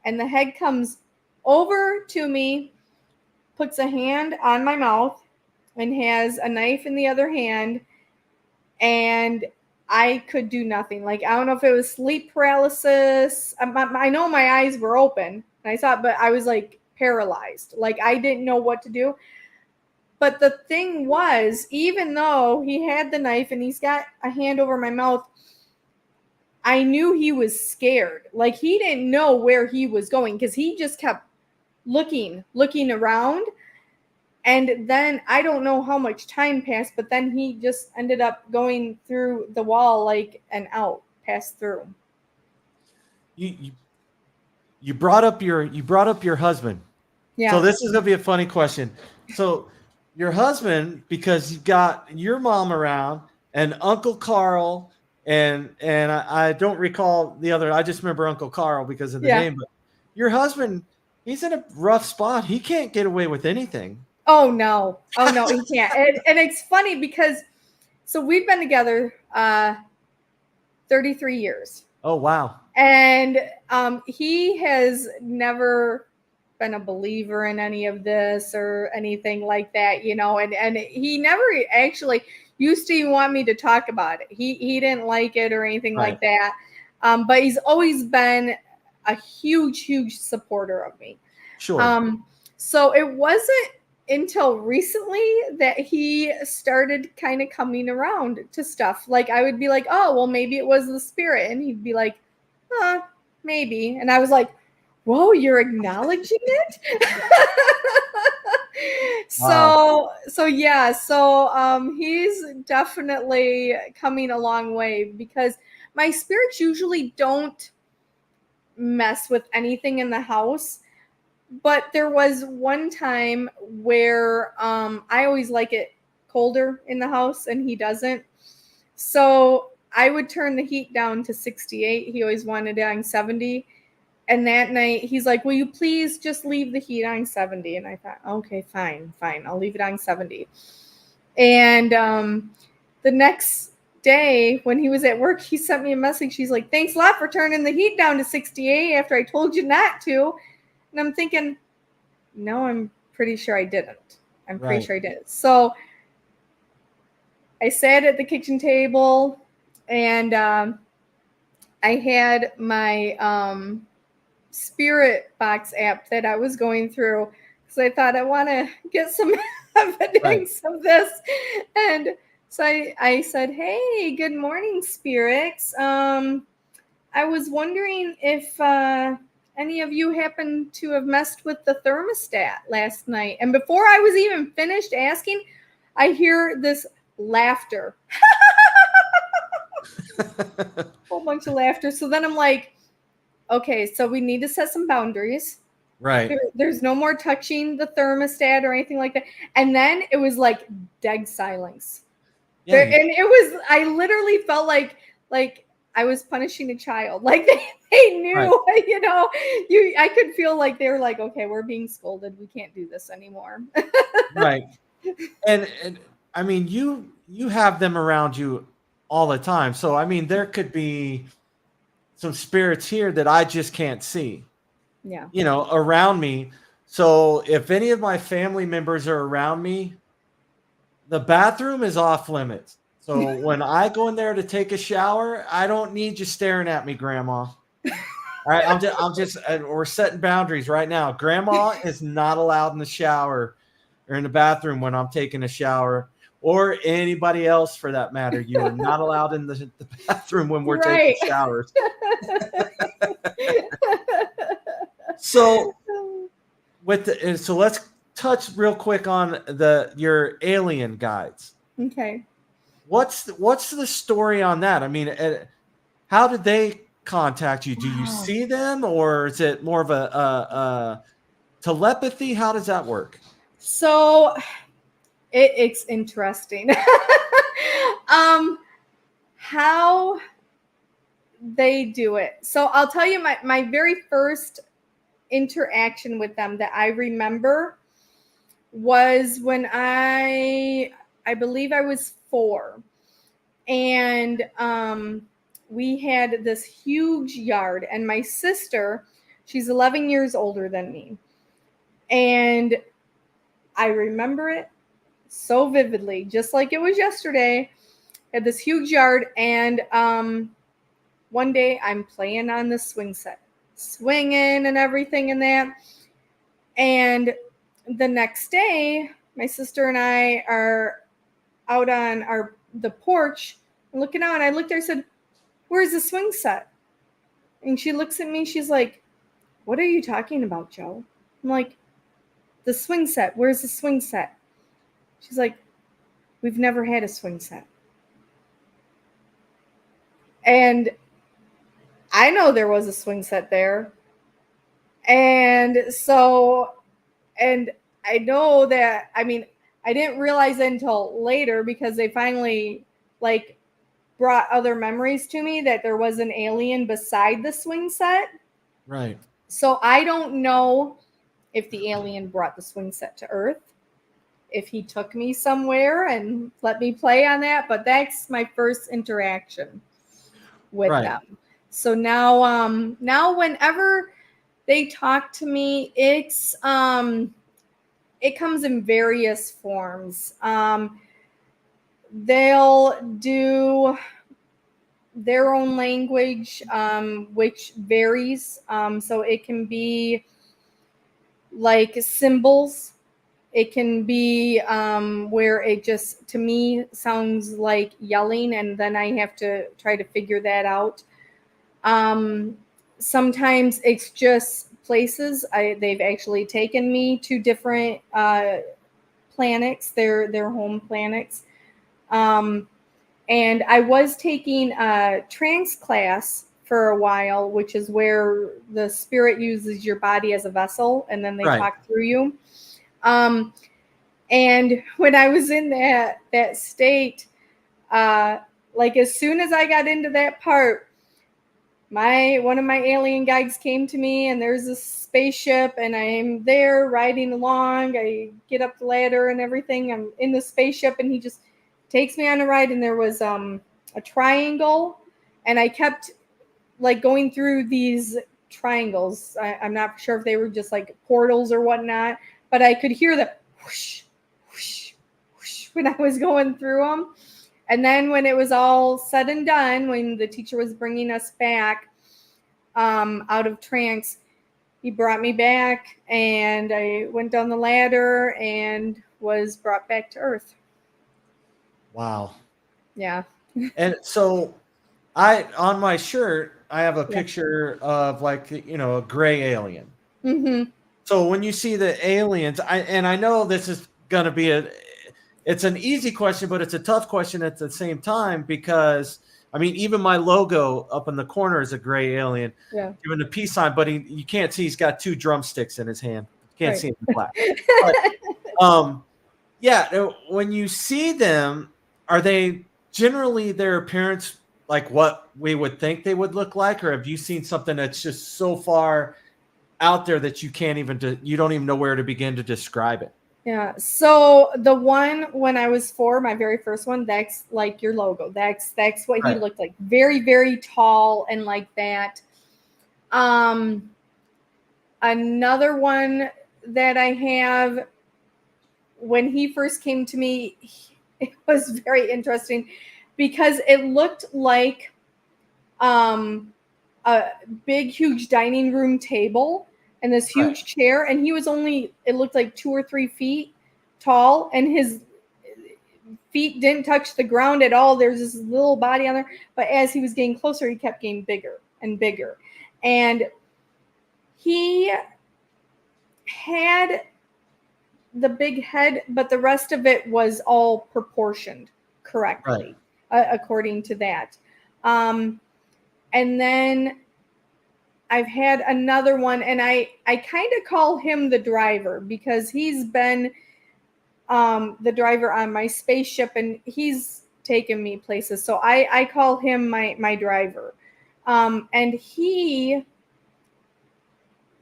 S3: And the head comes over to me, puts a hand on my mouth, and has a knife in the other hand, and I could do nothing. Like, I don't know if it was sleep paralysis. I know my eyes were open, and I saw it, but I was like paralyzed. Like, I didn't know what to do. But the thing was, even though he had the knife and he's got a hand over my mouth, I knew he was scared. Like, he didn't know where he was going because he just kept looking around. And then I don't know how much time passed, but then he just ended up going through the wall like an out, passed through.
S2: You brought up your husband.
S3: Yeah.
S2: So this is gonna be a funny question. So your husband, because you've got your mom around and Uncle Carl, and I don't recall the other. I just remember Uncle Carl because of the name. But your husband, he's in a rough spot. He can't get away with anything.
S3: Oh no, he can't. And it's funny because, so we've been together 33 years.
S2: Oh wow.
S3: And he has never been a believer in any of this or anything like that, you know, and he never actually used to even want me to talk about it. He didn't like it or anything like that. But he's always been a huge supporter of me.
S2: Sure.
S3: So it wasn't until recently that he started kind of coming around to stuff. Like, I would be like, oh, well, maybe it was the spirit. And he'd be like, maybe. And I was like, whoa, you're acknowledging it?
S2: Wow.
S3: So he's definitely coming a long way because my spirits usually don't mess with anything in the house. But there was one time where I always like it colder in the house and he doesn't. So I would turn the heat down to 68. He always wanted it on 70. And that night he's like, will you please just leave the heat on 70? And I thought, okay, fine. I'll leave it on 70. And the next day when he was at work, he sent me a message. He's like, thanks a lot for turning the heat down to 68 after I told you not to. And I'm thinking, no, I'm pretty sure I didn't. I'm pretty sure I did. So I sat at the kitchen table and I had my Spirit Box app that I was going through because I thought I want to get some evidence of this. And so I said, hey, good morning, spirits. I was wondering if any of you happen to have messed with the thermostat last night. And before I was even finished asking, I hear this laughter. Whole bunch of laughter. So then I'm like, okay, so we need to set some boundaries.
S2: Right.
S3: There's no more touching the thermostat or anything like that. And then it was like dead silence.
S2: Yeah,
S3: and it was, I literally felt like I was punishing a child. Like they knew, you know, I could feel like they were like, okay, we're being scolded. We can't do this anymore.
S2: Right. And I mean, you have them around you all the time. So, I mean, there could be some spirits here that I just can't see.
S3: Yeah.
S2: You know, around me. So if any of my family members are around me, the bathroom is off limits. So when I go in there to take a shower, I don't need you staring at me, Grandma. All right, I'm just we're setting boundaries right now. Grandma is not allowed in the shower or in the bathroom when I'm taking a shower, or anybody else for that matter. You are not allowed in the bathroom when we're
S3: Right.
S2: taking showers. So so let's touch real quick on your alien guides.
S3: Okay.
S2: What's the story on that? I mean, how did they contact you? Do you
S3: Wow.
S2: see them, or is it more of a telepathy? How does that work?
S3: So it's interesting. How they do it. So I'll tell you my very first interaction with them that I remember was when I believe I was 4, and we had this huge yard, and my sister, she's 11 years older than me, and I remember it so vividly, just like it was yesterday. Had this huge yard, and one day I'm playing on the swing set, swinging and everything in that. And the next day, my sister and I are out on the porch looking out, and I looked there and said, "Where's the swing set?" And she looks at me, she's like, "What are you talking about, Joe?" I'm like, "The swing set. Where's the swing set?" She's like, "We've never had a swing set." And I know there was a swing set there. And so, and I know that, I mean, I didn't realize it until later because they finally like brought other memories to me that there was an alien beside the swing set.
S2: Right.
S3: So I don't know if the alien brought the swing set to Earth, if he took me somewhere and let me play on that, but that's my first interaction with them. So now whenever they talk to me, it comes in various forms. They'll do their own language, which varies. So it can be like symbols. It can be where it just, to me, sounds like yelling, and then I have to try to figure that out. Sometimes it's just places. They've actually taken me to different planets, their home planets. And I was taking a trance class for a while, which is where the spirit uses your body as a vessel, and then they talk through you. And when I was in that state, like as soon as I got into that part, one of my alien guides came to me, and there's a spaceship, and I'm there riding along. I get up the ladder and everything. I'm in the spaceship, and he just takes me on a ride, and there was a triangle, and I kept like going through these triangles. I'm not sure if they were just like portals or whatnot, but I could hear the whoosh, whoosh, whoosh when I was going through them. And then when it was all said and done, when the teacher was bringing us back out of trance, he brought me back, and I went down the ladder and was brought back to Earth.
S2: Wow.
S3: Yeah.
S2: And so on my shirt, I have a picture of like, a gray alien.
S3: Mm-hmm.
S2: So when you see the aliens, I know this is going to be it's an easy question, but it's a tough question at the same time, because I mean, even my logo up in the corner is a gray alien, given a peace sign, but you can't see, he's got 2 drumsticks in his hand. You can't see him in black. But, when you see them, are they generally their appearance like what we would think they would look like, or have you seen something that's just so far out there that you don't even know where to begin to describe it?
S3: Yeah. So the one when I was 4, my very first one, that's like your logo. That's what he looked like. Very, very tall and like that. Another one that I have, when he first came to me, it was very interesting because it looked like a big, huge dining room table and this huge chair, and he was only, it looked like 2 or 3 feet, tall and his feet didn't touch the ground at all. There's this little body on there. But as he was getting closer, he kept getting bigger and bigger. And he had the big head, but the rest of it was all proportioned correctly, according to that. And then I've had another one, and I kind of call him the driver because he's been the driver on my spaceship, and he's taken me places. So I call him my driver. And he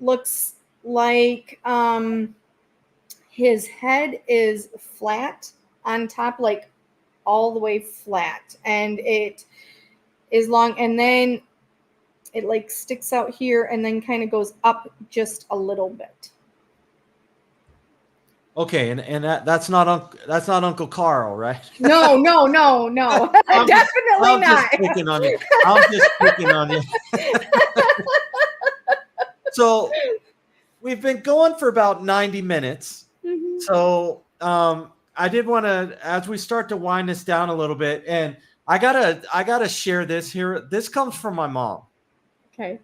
S3: looks like his head is flat on top, like all the way flat, and it is long, and then it like sticks out here and then kind of goes up just a little bit.
S2: Okay, and that's not Uncle Carl, right?
S3: No. Definitely
S2: I'm
S3: not.
S2: Just picking on you. I'm just picking on you. So we've been going for about 90 minutes.
S3: Mhm.
S2: So I did want to, as we start to wind this down a little bit, and I gotta share this here. This comes from my mom.
S3: Okay.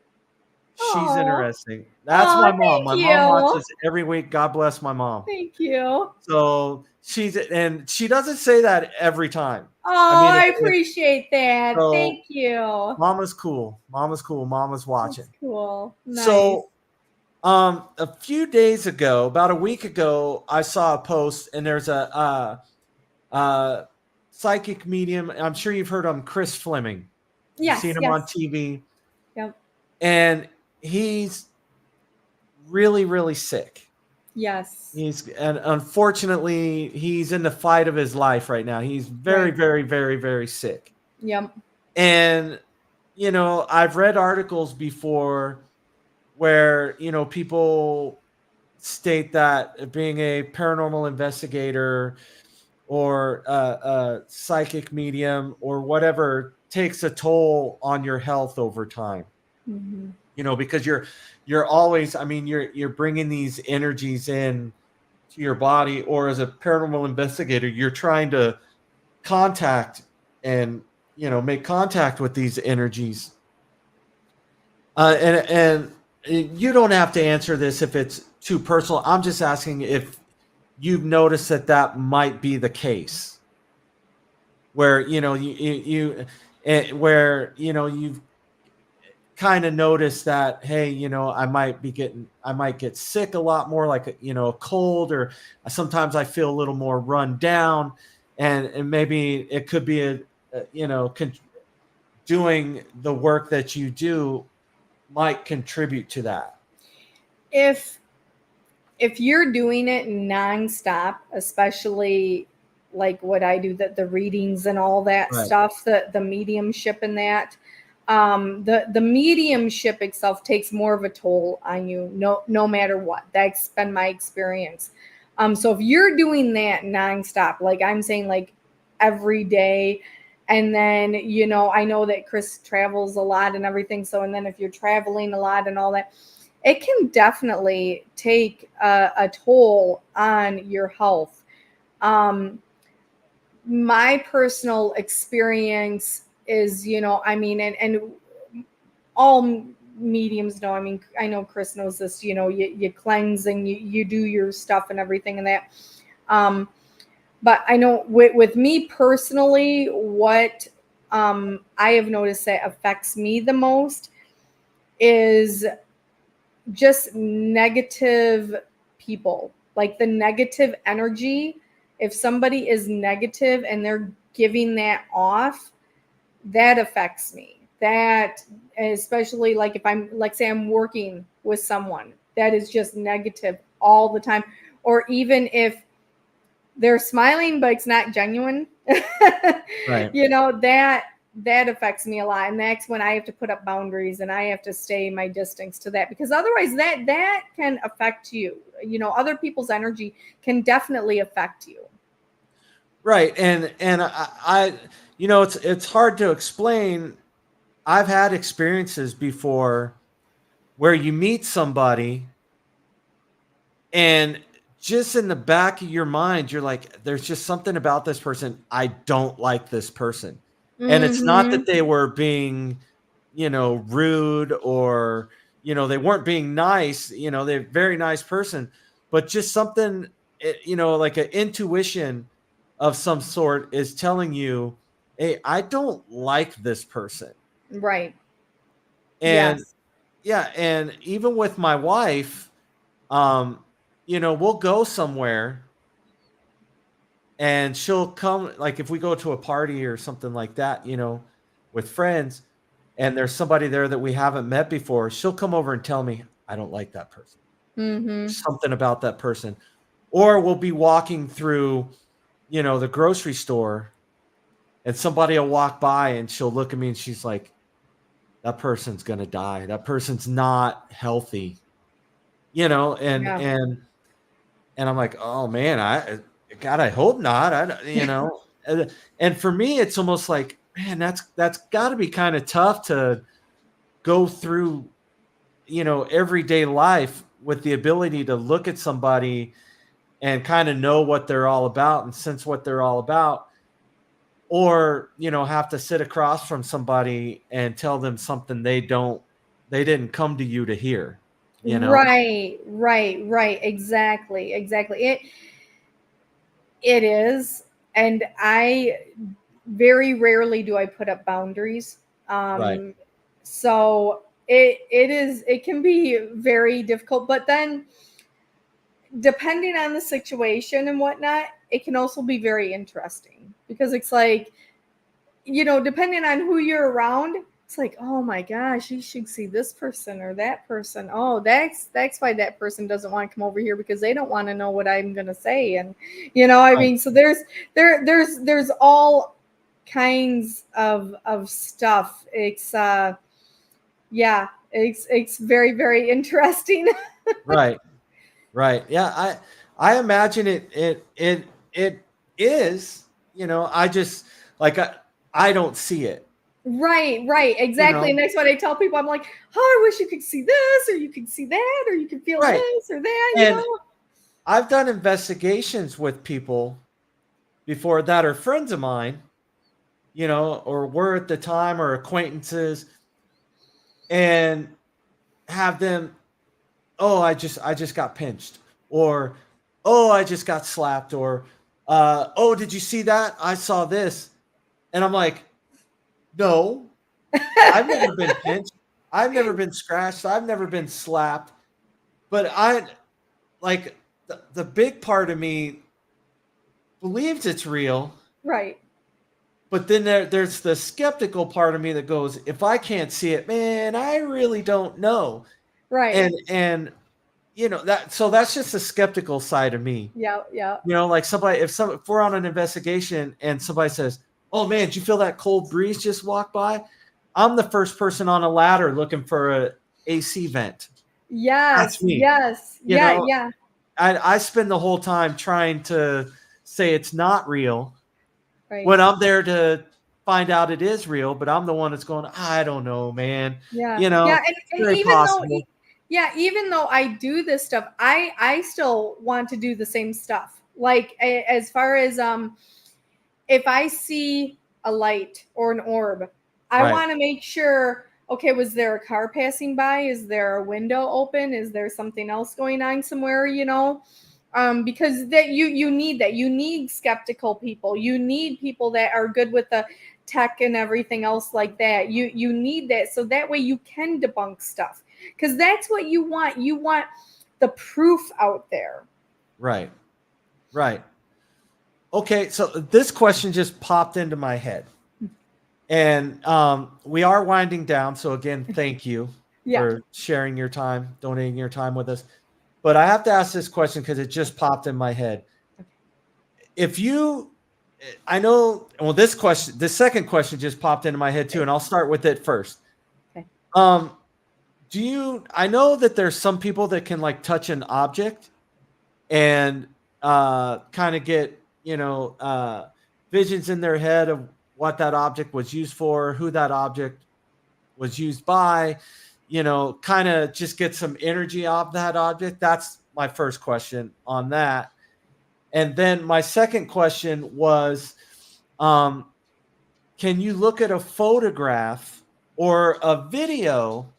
S2: She's
S3: Aw.
S2: interesting. That's
S3: Aw,
S2: my mom.
S3: thank
S2: My
S3: you.
S2: mom watches every week. God bless my mom.
S3: Thank you.
S2: So she doesn't say that every time.
S3: Oh,
S2: I mean,
S3: I appreciate that.
S2: so-
S3: Thank you.
S2: Mama's cool. Mama's watching.
S3: That's cool. Nice.
S2: So a few days ago, about a week ago, I saw a post, and there's a psychic medium. I'm sure you've heard of him, Chris Fleming.
S3: yes,
S2: You've seen him on TV.
S3: Yep.
S2: And he's really, really sick.
S3: Yes.
S2: And unfortunately, he's in the fight of his life right now. He's very,
S3: Right.
S2: very, very, very sick.
S3: Yep.
S2: And, I've read articles before where, people state that being a paranormal investigator or a psychic medium or whatever takes a toll on your health over time.
S3: Mm-hmm.
S2: Because you're always, you're bringing these energies in to your body, or as a paranormal investigator, you're trying to contact and, make contact with these energies. And you don't have to answer this if it's too personal. I'm just asking if you've noticed that might be the case where, you've kind of notice that, hey, I might get sick a lot more, like a cold, or sometimes I feel a little more run down, and maybe it could be doing the work that you do might contribute to that.
S3: If you're doing it nonstop, especially like what I do, the readings and all that
S2: Right.
S3: stuff, the mediumship and that, the mediumship itself takes more of a toll on you, no matter what. That's been my experience. So if you're doing that nonstop, like I'm saying, like every day, and then I know that Chris travels a lot and everything. So, and then if you're traveling a lot and all that, it can definitely take a toll on your health. My personal experience is, and all mediums know, I know Chris knows this, you cleanse and you do your stuff and everything and that. But I know with me personally, what I have noticed that affects me the most is just negative people, like the negative energy. If somebody is negative and they're giving that off, that affects me. That, especially like if I'm, like, say I'm working with someone that is just negative all the time, or even if they're smiling but it's not genuine,
S2: Right.
S3: that affects me a lot. And that's when I have to put up boundaries and I have to stay my distance to that, because otherwise that can affect you. Other people's energy can definitely affect you.
S2: Right. And I it's hard to explain. I've had experiences before where you meet somebody and just in the back of your mind, you're like, there's just something about this person. I don't like this person. And it's not that they were being, rude or, they weren't being nice, they're a very nice person, but just something, like an intuition of some sort is telling you, hey, I don't like this person.
S3: Right.
S2: And
S3: Yes.
S2: yeah. And even with my wife, we'll go somewhere and she'll come, like if we go to a party or something like that, with friends, and there's somebody there that we haven't met before, she'll come over and tell me, I don't like that person. Something about that person. Or we'll be walking through, the grocery store, and somebody will walk by and she'll look at me and she's like, that person's going to die. That person's not healthy, and I'm like, oh man, God, I hope not. And for me, it's almost like, man, that's got to be kind of tough to go through, everyday life with the ability to look at somebody and kind of know what they're all about and sense what they're all about, or, have to sit across from somebody and tell them something they didn't come to you to hear,
S3: Right. Exactly. It is. And I very rarely do I put up boundaries.
S2: Right.
S3: So it can be very difficult, but then depending on the situation and whatnot, it can also be very interesting because it's like, depending on who you're around, it's like, oh my gosh, you should see this person or that person. Oh, that's why that person doesn't want to come over here, because they don't want to know what I'm gonna say. And I mean, so there's all kinds of stuff. It's it's very, very interesting.
S2: Right. Yeah. I imagine it is, I just like, I don't see it.
S3: Right, exactly. And that's what I tell people. I'm like, oh, I wish you could see this, or you could see that, or you could feel this or that,
S2: And I've done investigations with people before that are friends of mine, or were at the time, or acquaintances, and have them, oh, I just got pinched, or, oh, I just got slapped, or, oh, did you see that? I saw this. And I'm like, no, I've never been pinched. I've never been scratched. I've never been slapped. But I like the big part of me believes it's real.
S3: right.
S2: But then there's the skeptical part of me that goes, if I can't see it, man, I really don't know.
S3: Right.
S2: And so that's just the skeptical side of me.
S3: Yeah.
S2: Like if we're on an investigation and somebody says, oh man, did you feel that cold breeze just walk by? I'm the first person on a ladder looking for a AC vent.
S3: Yes.
S2: That's me.
S3: Yes. Yeah.
S2: I spend the whole time trying to say it's not real,
S3: Right.
S2: when I'm there to find out it is real, but I'm the one that's going, I don't know, man.
S3: Yeah. And
S2: very possible.
S3: even though I do this stuff, I still want to do the same stuff. Like as far as if I see a light or an orb, I want to make sure, okay, was there a car passing by? Is there a window open? Is there something else going on somewhere, because that you need that. You need skeptical people. You need people that are good with the tech and everything else like that. You need that, so that way you can debunk stuff, because that's what you want. You want the proof out there.
S2: Right. Okay, so this question just popped into my head, and we are winding down. So again, thank you for sharing your time, donating your time with us. But I have to ask this question because it just popped in my head. This second question just popped into my head too, and I'll start with it first.
S3: Okay.
S2: I know that there's some people that can like touch an object and kind of get, visions in their head of what that object was used for, who that object was used by, kind of just get some energy off that object. That's my first question on that. And then my second question was, can you look at a photograph or a video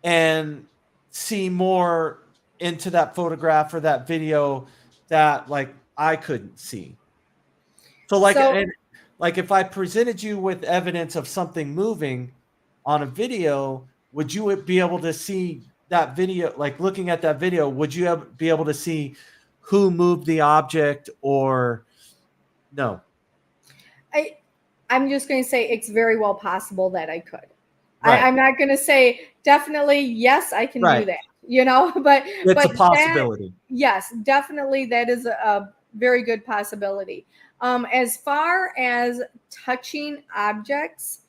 S2: and see more into that photograph or that video that like I couldn't see? So like if I presented you with evidence of something moving on a video, would you be able to see that video? Like looking at that video, would you be able to see who moved the object or no?
S3: I'm just going to say it's very well possible that I could.
S2: Right.
S3: I'm not going to say definitely yes, I can
S2: Right.
S3: do that, but
S2: It's a possibility.
S3: Yes, definitely that is a very good possibility. As far as touching objects,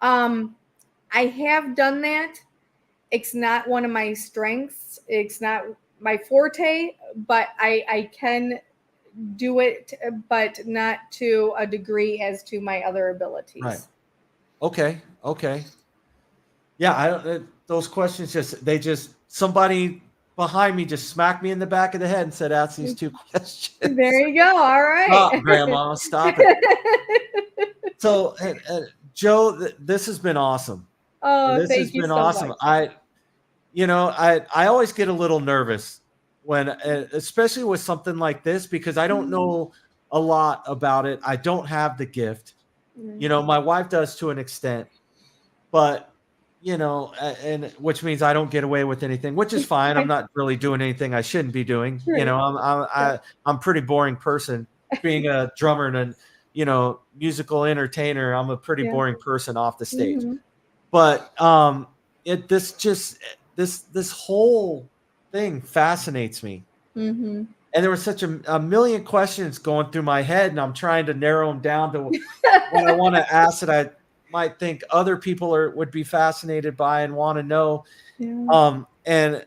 S3: I have done that. It's not one of my strengths. It's not my forte, but I can do it, but not to a degree as to my other abilities.
S2: Right. Okay. Yeah, I don't. Those questions somebody behind me just smacked me in the back of the head and said, "Ask these two questions."
S3: There you go. All right.
S2: Stop, Grandma. Stop it. So, Joe, this has been awesome.
S3: Oh,
S2: This
S3: thank
S2: has
S3: you
S2: been
S3: so
S2: awesome.
S3: much.
S2: I always get a little nervous when, especially with something like this, because I don't know a lot about it. I don't have the gift. My wife does to an extent, but and which means I don't get away with anything, which is fine. I'm not really doing anything I shouldn't be doing.
S3: Right.
S2: I'm a pretty boring person. Being a drummer and musical entertainer, I'm a pretty boring person off the stage.
S3: Mhm.
S2: But this whole thing fascinates me.
S3: Mm-hmm.
S2: And there was such a million questions going through my head, and I'm trying to narrow them down to what I want to ask that I might think other people would be fascinated by and want to know.
S3: Yeah.
S2: And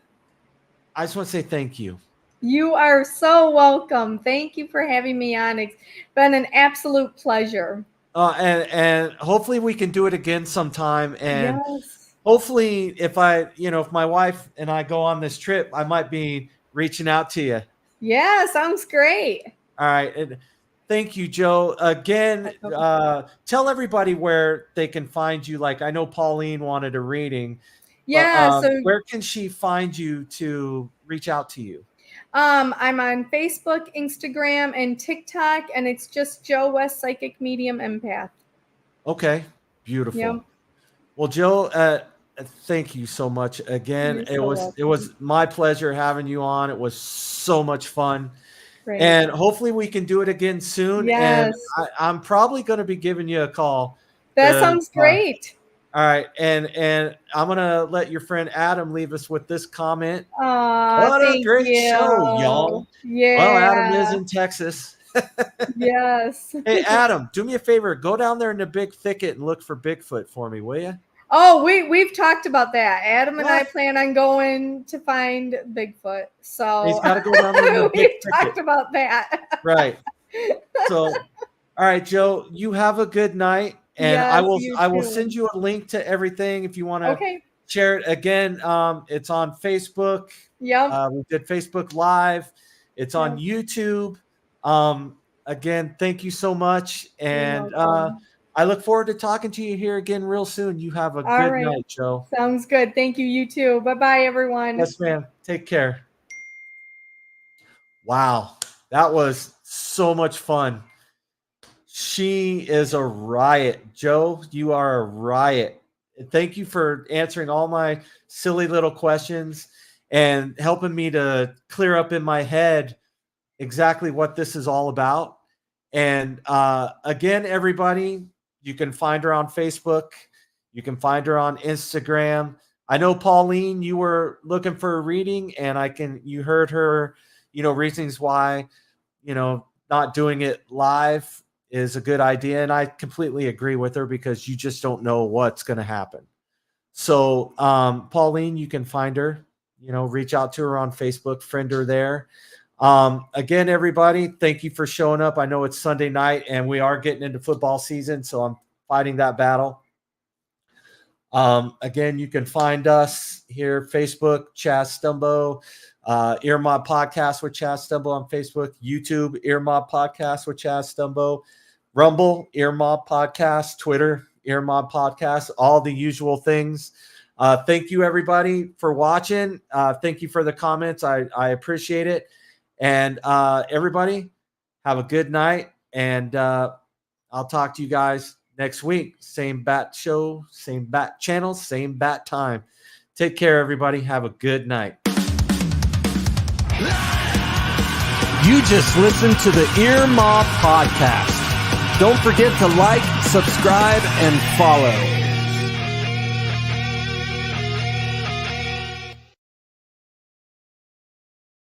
S2: I just want to say thank you.
S3: You are so welcome. Thank you for having me on. It's been an absolute pleasure.
S2: And hopefully we can do it again sometime. And
S3: Yes.
S2: hopefully if my wife and I go on this trip, I might be reaching out to you.
S3: Yeah, sounds great.
S2: All right. And thank you, Joe. Again, tell everybody where they can find you. Like, I know Pauline wanted a reading.
S3: Yeah.
S2: But, where can she find you to reach out to you?
S3: I'm on Facebook, Instagram, and TikTok, and it's just Joe West Psychic Medium Empath.
S2: Okay. Beautiful.
S3: Yep.
S2: Well, Joe, thank you so much again. It was my pleasure having you on. It was so much fun.
S3: Great.
S2: And hopefully we can do it again soon.
S3: Yes.
S2: And I'm probably going to be giving you a call.
S3: That sounds great.
S2: All right. And I'm going to let your friend Adam leave us with this comment.
S3: What
S2: a great show, y'all.
S3: Yeah.
S2: Well, Adam is in Texas.
S3: Yes.
S2: Hey, Adam, do me a favor. Go down there in the big thicket and look for Bigfoot for me, will you?
S3: Oh, we've talked about that. Adam and I plan on going to find Bigfoot. So
S2: he's got to go down there in the big thicket.
S3: We've talked about that.
S2: Right. So, all right, Joe, you have a good night. And
S3: yes,
S2: I will send you a link to everything if you want to share it. Again, it's on Facebook.
S3: Yep.
S2: We did Facebook Live. It's on YouTube. Again, thank you so much. And I look forward to talking to you here again real soon. You have a good night, Joe.
S3: Sounds good. Thank you. You too. Bye-bye, everyone.
S2: Yes, ma'am. Take care. Wow. That was so much fun. She is a riot. Joe, you are a riot. Thank you for answering all my silly little questions and helping me to clear up in my head exactly what this is all about. And again, everybody, you can find her on Facebook. You can find her on Instagram. I know, Pauline, you were looking for a reading, and you heard her, reasons why, not doing it live is a good idea. And I completely agree with her because you just don't know what's going to happen. So, Pauline, you can find her, reach out to her on Facebook, friend her there. Again, everybody, thank you for showing up. I know it's Sunday night and we are getting into football season, so I'm fighting that battle. Again, you can find us here, Facebook, Chaz Stumbo, Earmod Podcast with Chaz Stumbo on Facebook, YouTube, Earmod Podcast with Chaz Stumbo, Rumble, Earmod Podcast, Twitter, Earmod Podcast, all the usual things. Thank you, everybody, for watching. Thank you for the comments. I appreciate it. And everybody, have a good night. And I'll talk to you guys next week. Same bat show, same bat channel, same bat time. Take care, everybody. Have a good night.
S5: You just listened to the Ear Mob Podcast. Don't forget to like, subscribe, and follow.